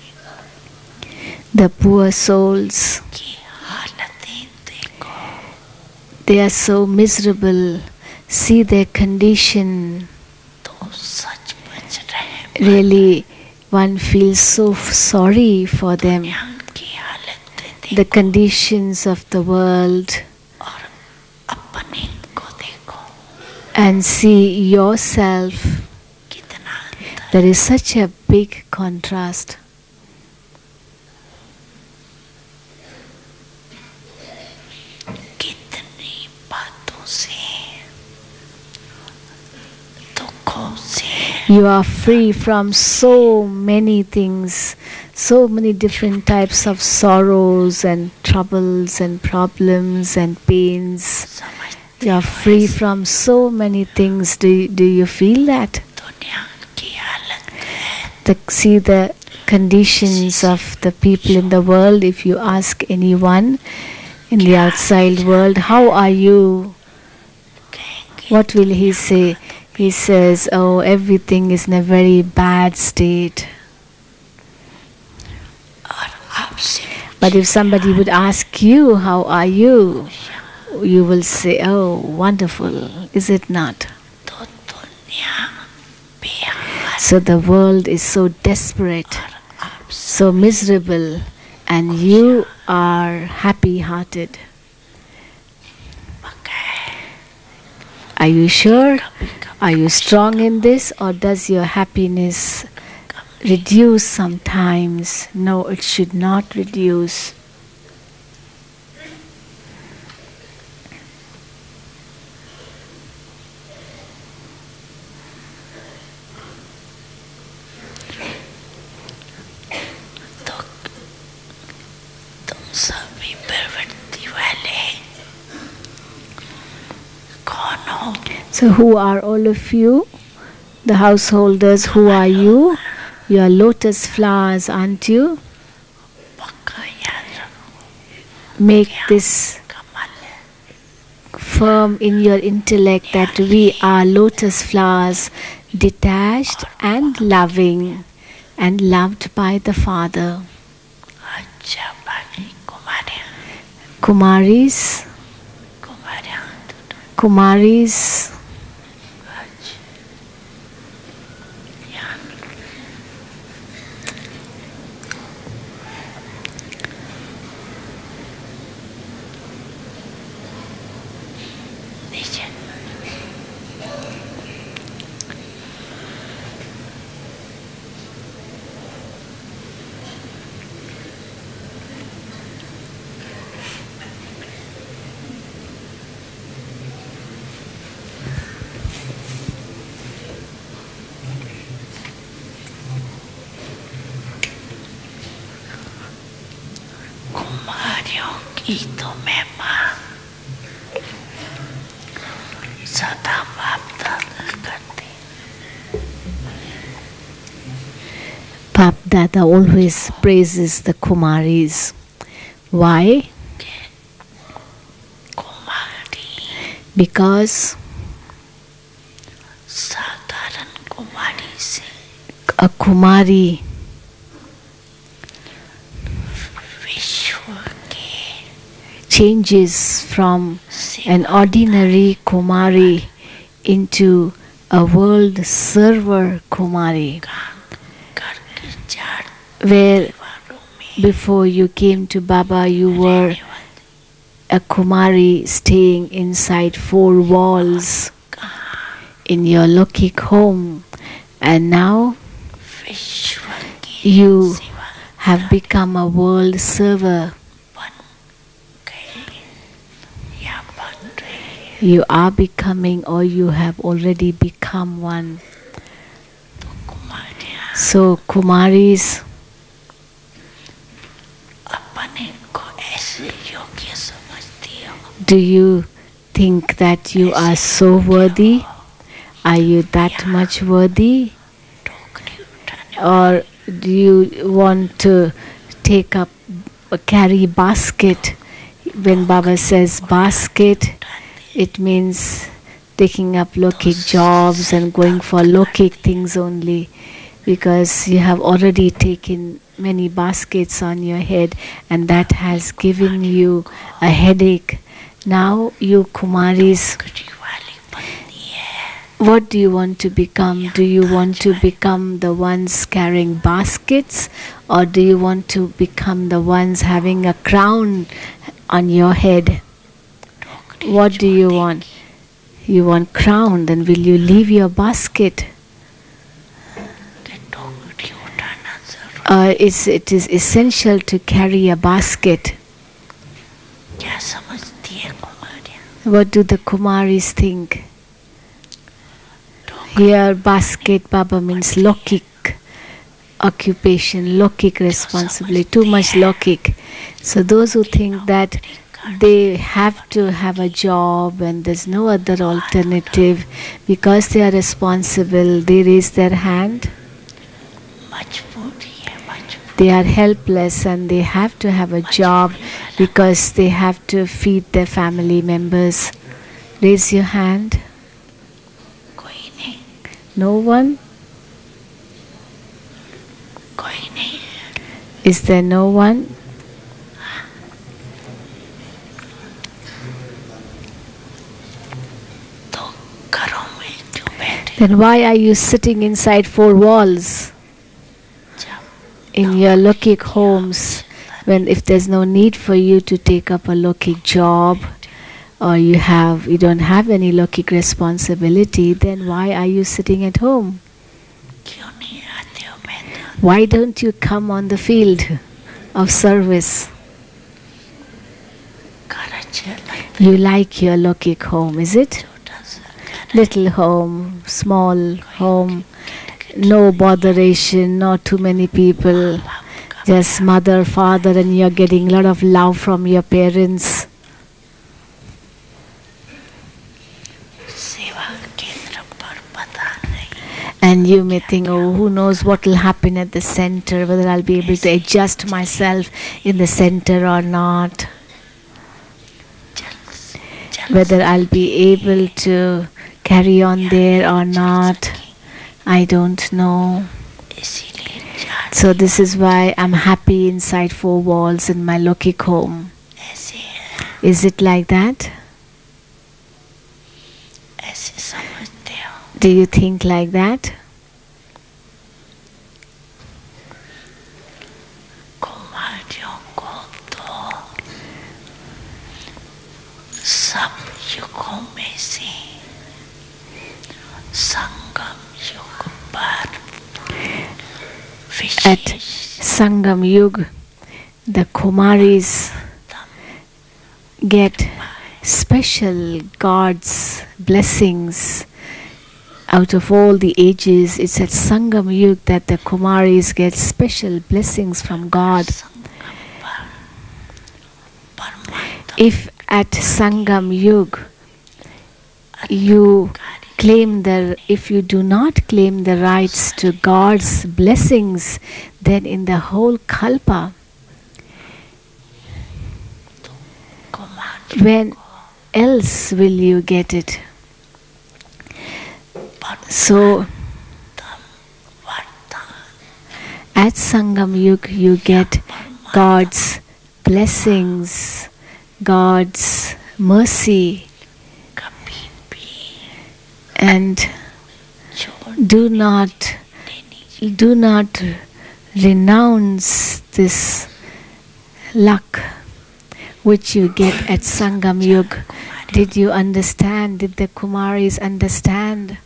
The poor souls, की हालतें देखो they are so miserable. See their condition. तो सचमुच रहम Really, one feels so sorry for them. की हालतें The देखो conditions of the world. और अपने को देखो And see yourself. कितना अंतर There is such a big contrast. कितनी बातों से दुखों से You are free from so many things, so many different types of sorrows and troubles and problems and pains. समझते You are free from so many things. Do you feel that? दुनिया की हालत है See the conditions of the people in the world. If you ask anyone in the outside world, how are you? कहेंगे What will he say? He says, oh, everything is in a very bad state. और आपसे But if somebody would ask you, how are you? You will say, oh, wonderful, is it not? तो दुनिया बेहाल So the world is so desperate, और आपसे so miserable, and you are happy-hearted. Are you sure? Are you strong in this, or does your happiness reduce sometimes? No, it should not reduce. So who are all of you? The householders, who are you? You are lotus flowers, aren't you? Make this firm in your intellect that we are lotus flowers, detached and loving and loved by the Father. Kumaris, Kumaris, Bap Dada always praises the Kumaris. Why? Because a Kumari changes from an ordinary Kumari into a world server Kumari, where before you came to Baba you were a Kumari staying inside 4 walls in your Lokik home, and now you have become a world server. You are becoming, or you have already become one. So Kumaris do you think that you are so worthy? Are you that much worthy? Or do you want to take up, carry basket? When Baba says basket, it means taking up Lokik jobs and going for Lokik things only, because you have already taken many baskets on your head and that has given you a headache. Now you Kumaris, what do you want to become? Do you want to become the ones carrying baskets, or do you want to become the ones having a crown on your head? What do you want? You want crown, then will you leave your basket? It is essential to carry a basket. What do the Kumaris think? Here basket, Baba means Lokik occupation, Lokik responsibility, too much Lokik. So those who think that they have to have a job and there's no other alternative, because they are responsible, they raise their hand. They are helpless and they have to have a job because they have to feed their family members. Raise your hand. No one? Is there no one? Then why are you sitting inside 4 walls in your Lokik homes? When if there's no need for you to take up a Lokik job, or you don't have any Lokik responsibility, then why are you sitting at home? क्यों नहीं आते हो मैदान? Why don't you come on the field of service? घर अच्छा लगता You like your Lokik home, is it? छोटा सा घर Little home, small home, no botheration, not too many people, just mother, father, and you're getting a lot of love from your parents. सेवा केंद्र पर पता नहीं And you may think, oh, who knows what will happen at the center, whether I'll be able to adjust myself in the center or not, whether I'll be able to carry on there or not. I don't know. इसीलिए चार So this is why I'm happy inside four walls in my Lokik home. ऐसे है Is it like that? ऐसे समझते हो Do you think like that? कुमारियों को तो सब युगों में से संगम युग पर At wishes Sangam Yug, the Kumaris get special God's blessings out of all the ages. It's at Sangam Yug that the Kumaris get special blessings from God. संगम पर परमात्मा If at Sangam Yug you if you do not claim the rights to God's blessings, then in the whole Kalpa, Kumar when else will you get it? So वरदान at Sangam Yug you get God's blessings, God's mercy, कभी भी and छोड़ do not renounce this luck which you get at Sangam Yug. Did you understand? Did the Kumaris understand?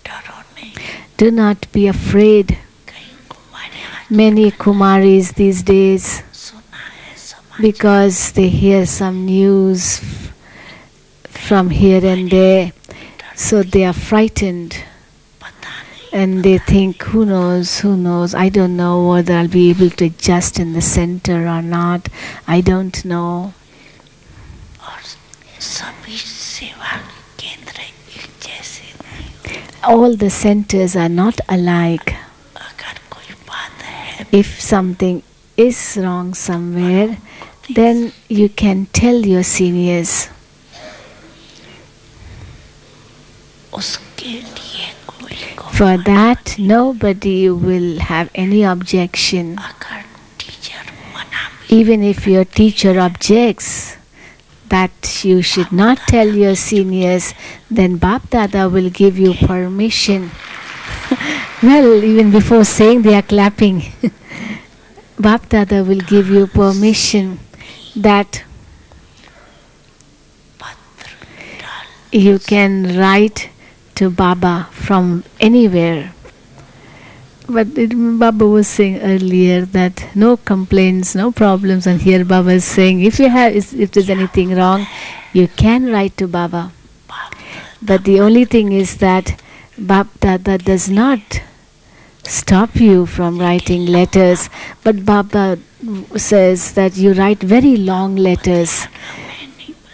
डरो नहीं Do not be afraid. कहीं कुमारियाँ Many Kumaris these days, सुना है समाज because they hear some news from here and there, so they are frightened पता नहीं and they think, who knows, I don't know whether I'll be able to adjust in the center or not, I don't know. और सभी सेवा केंद्र एक जैसे नहीं All the centers are not alike. अगर कोई बात है If something is wrong somewhere, then you can tell your seniors. उसके लिए कोई को For that, nobody will have any objection. अगर टीचर मना भी Even if your teacher objects that you should not tell your seniors, then Bap Dada will give you permission. Well, even before saying, they are clapping. Bap Dada will give you permission that पत्र डाल you can write to Baba from anywhere. But Baba was saying earlier that no complaints, no problems, and here Baba is saying if there's anything wrong, you can write to Baba. But the only thing is that Bap Dada does not stop you from writing letters, but Baba says that you write very long letters.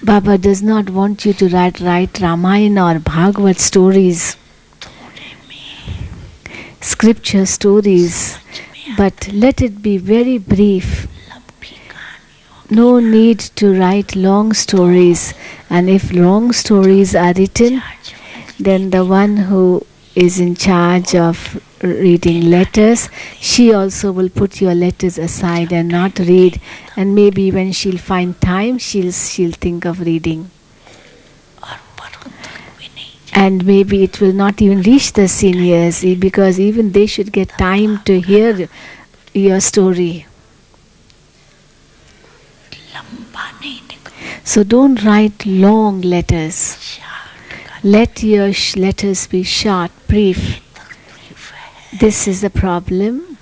Baba does not want you to write Ramayana or Bhagavad stories, scripture stories, but let it be very brief. लंबी कहानियों No need to write long stories, and if long stories are written, then the one who is in charge of reading letters, she also will put your letters aside and not read, and maybe when she'll find time, she'll think of reading. और परों तक भी नहीं And maybe it will not even reach the seniors, because even they should get time to hear your story. So don't write long letters. Short. Let your letters be short, brief. This is the problem,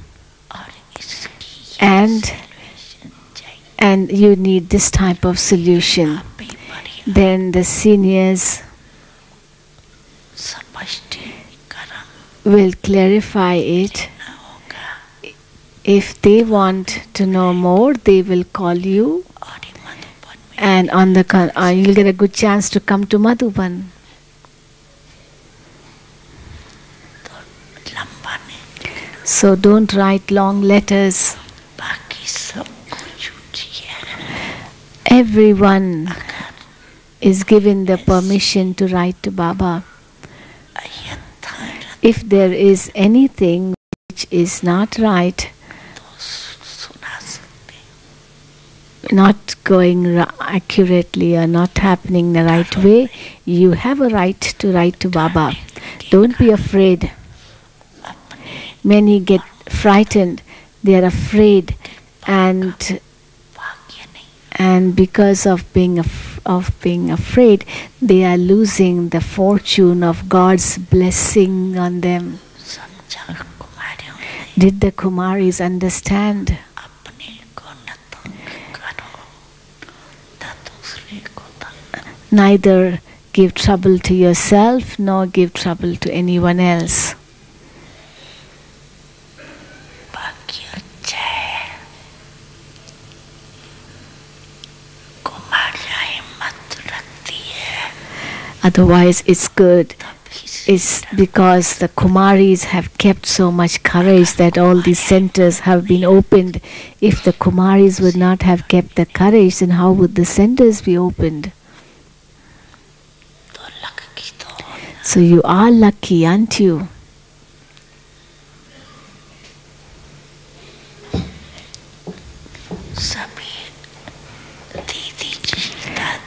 and you need this type of solution. Then the seniors will clarify it. If they want to know more, they will call you, and you'll get a good chance to come to Madhuban. So don't write long letters. Everyone is given the permission to write to Baba. If there is anything which is not right, not going accurately or not happening the right way, you have a right to write to Baba. Don't be afraid. Many get frightened. They are afraid, and because of being afraid, they are losing the fortune of God's blessing on them. Did the Kumaris understand? Neither give trouble to yourself nor give trouble to anyone else. Otherwise it's good. It's because the Kumaris have kept so much courage that all these centers have been opened. If the Kumaris would not have kept the courage, then how would the centers be opened? So you are lucky, aren't you?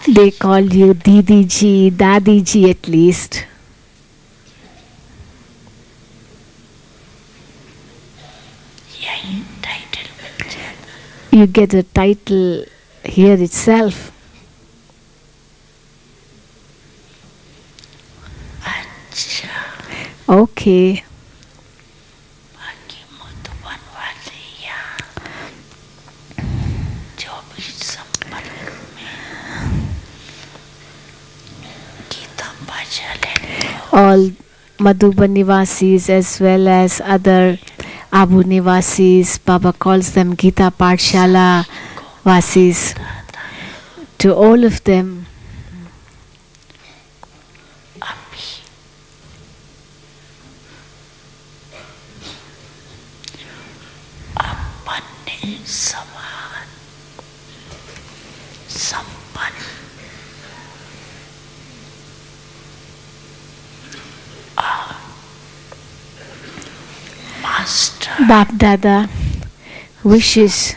They call you Didi Ji, Dadi Ji at least. You get a title here itself. Okay. All Madhuban Nivasis as well as other Abu Nivasis, Baba calls them Gita Pathshala Vasis. To all of them, Bap Dada wishes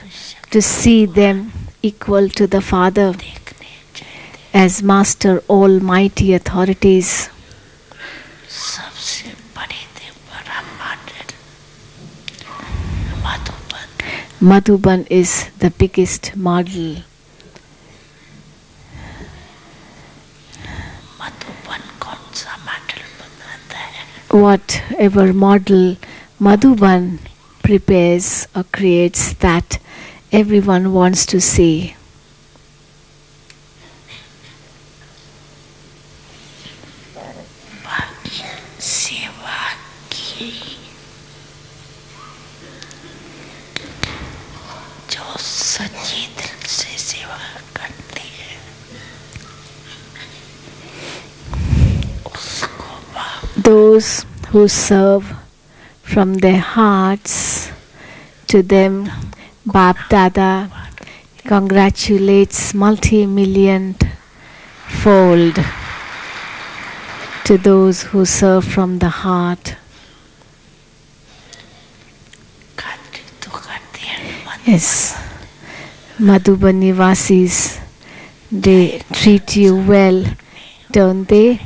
to see them equal to the Father as Master Almighty authorities. Madhuban is the biggest model. Whatever model Madhuban prepares or creates, that everyone wants to see. Those who serve from their hearts, to them Bap Dada congratulates multi-million fold to those who serve from the heart. Yes, Madhuban Nivasis, they treat you well, don't they?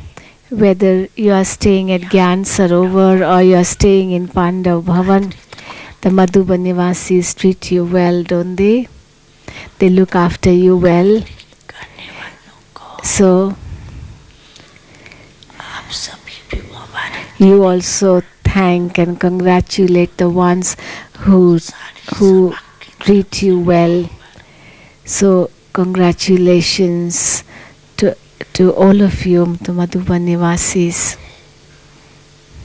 Whether you are staying at Gyan Sarovar or you are staying in Pandav Bhavan, the Madhuban Nivasis treat you well, don't they? They look after you well. So आप सभी भी मुबारक you also thank and congratulate the ones who treat you well. So congratulations to all of you, to Madhuban Nivasis.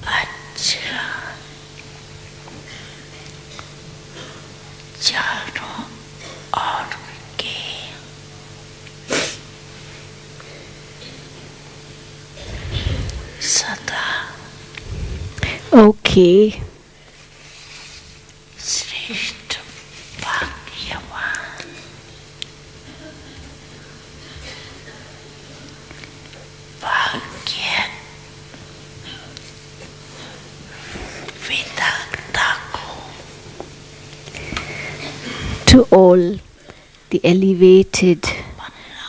अच्छा चारों ओर के सदा Okay. श्रेष्ठ भाग्यवान भाग्य विधाता को To all the elevated,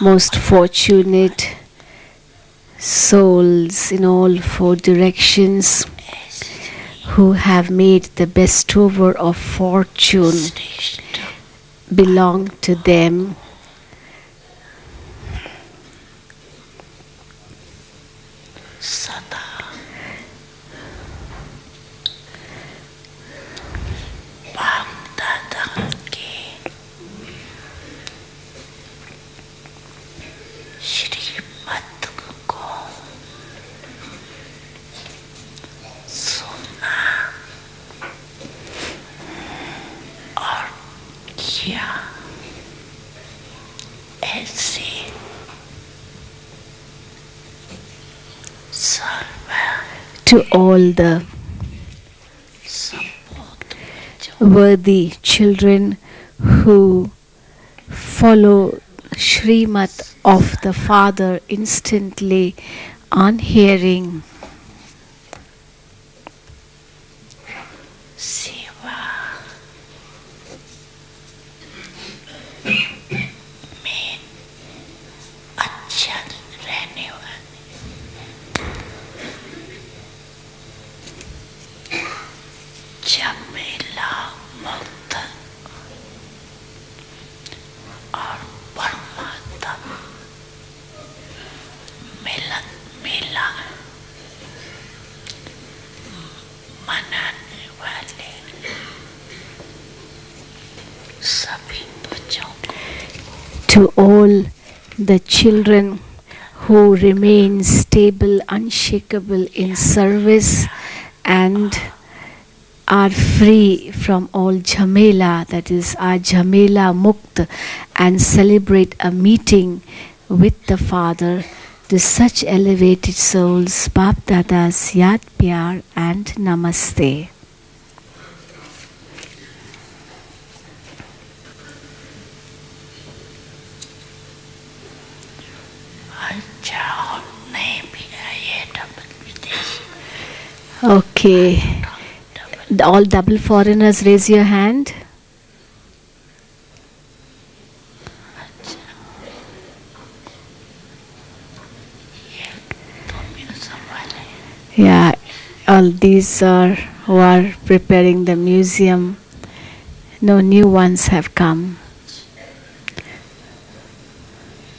most fortunate souls in all four directions who have made the bestower of fortune श्रेष्ठ belong to them. सदा बाप दादा के श्रीमत को सुना और किया ऐसे सर्व To all the संपूर्ण worthy children who follow Srimat of the Father instantly on hearing. सेवा में अच्छा रहने वाले झमेला मुक्त और परमात्मा मिलन मिला मनाने वाले सभी बच्चों को To all the children who remain stable, unshakable in service and are free from all jhamela, that is, are jhamela mukt, and celebrate a meeting with the Father, to such elevated souls, Bap Dada's Yad Pyar and Namaste. अच्छा और नहीं भी है ये double विदेश Okay. All double foreigners, raise your hand. ये तो museum वाले Yeah, all these are who are preparing the museum. No new ones have come.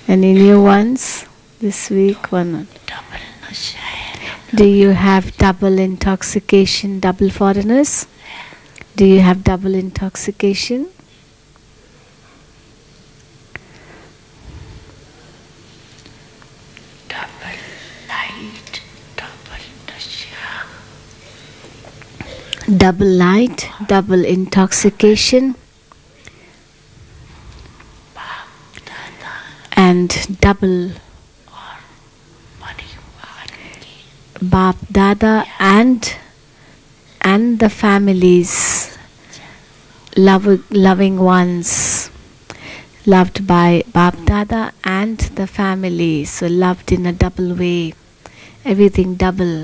Any new ones this week? One. Double नशा है Do you have double intoxication, double foreigners? Do you have double intoxication? Double light double नशा Double light, double intoxication, बाप दादा and double और परिवार की Bap Dada and the families, loving ones, loved by Bap Dada and the family, so loved in a double way, everything double.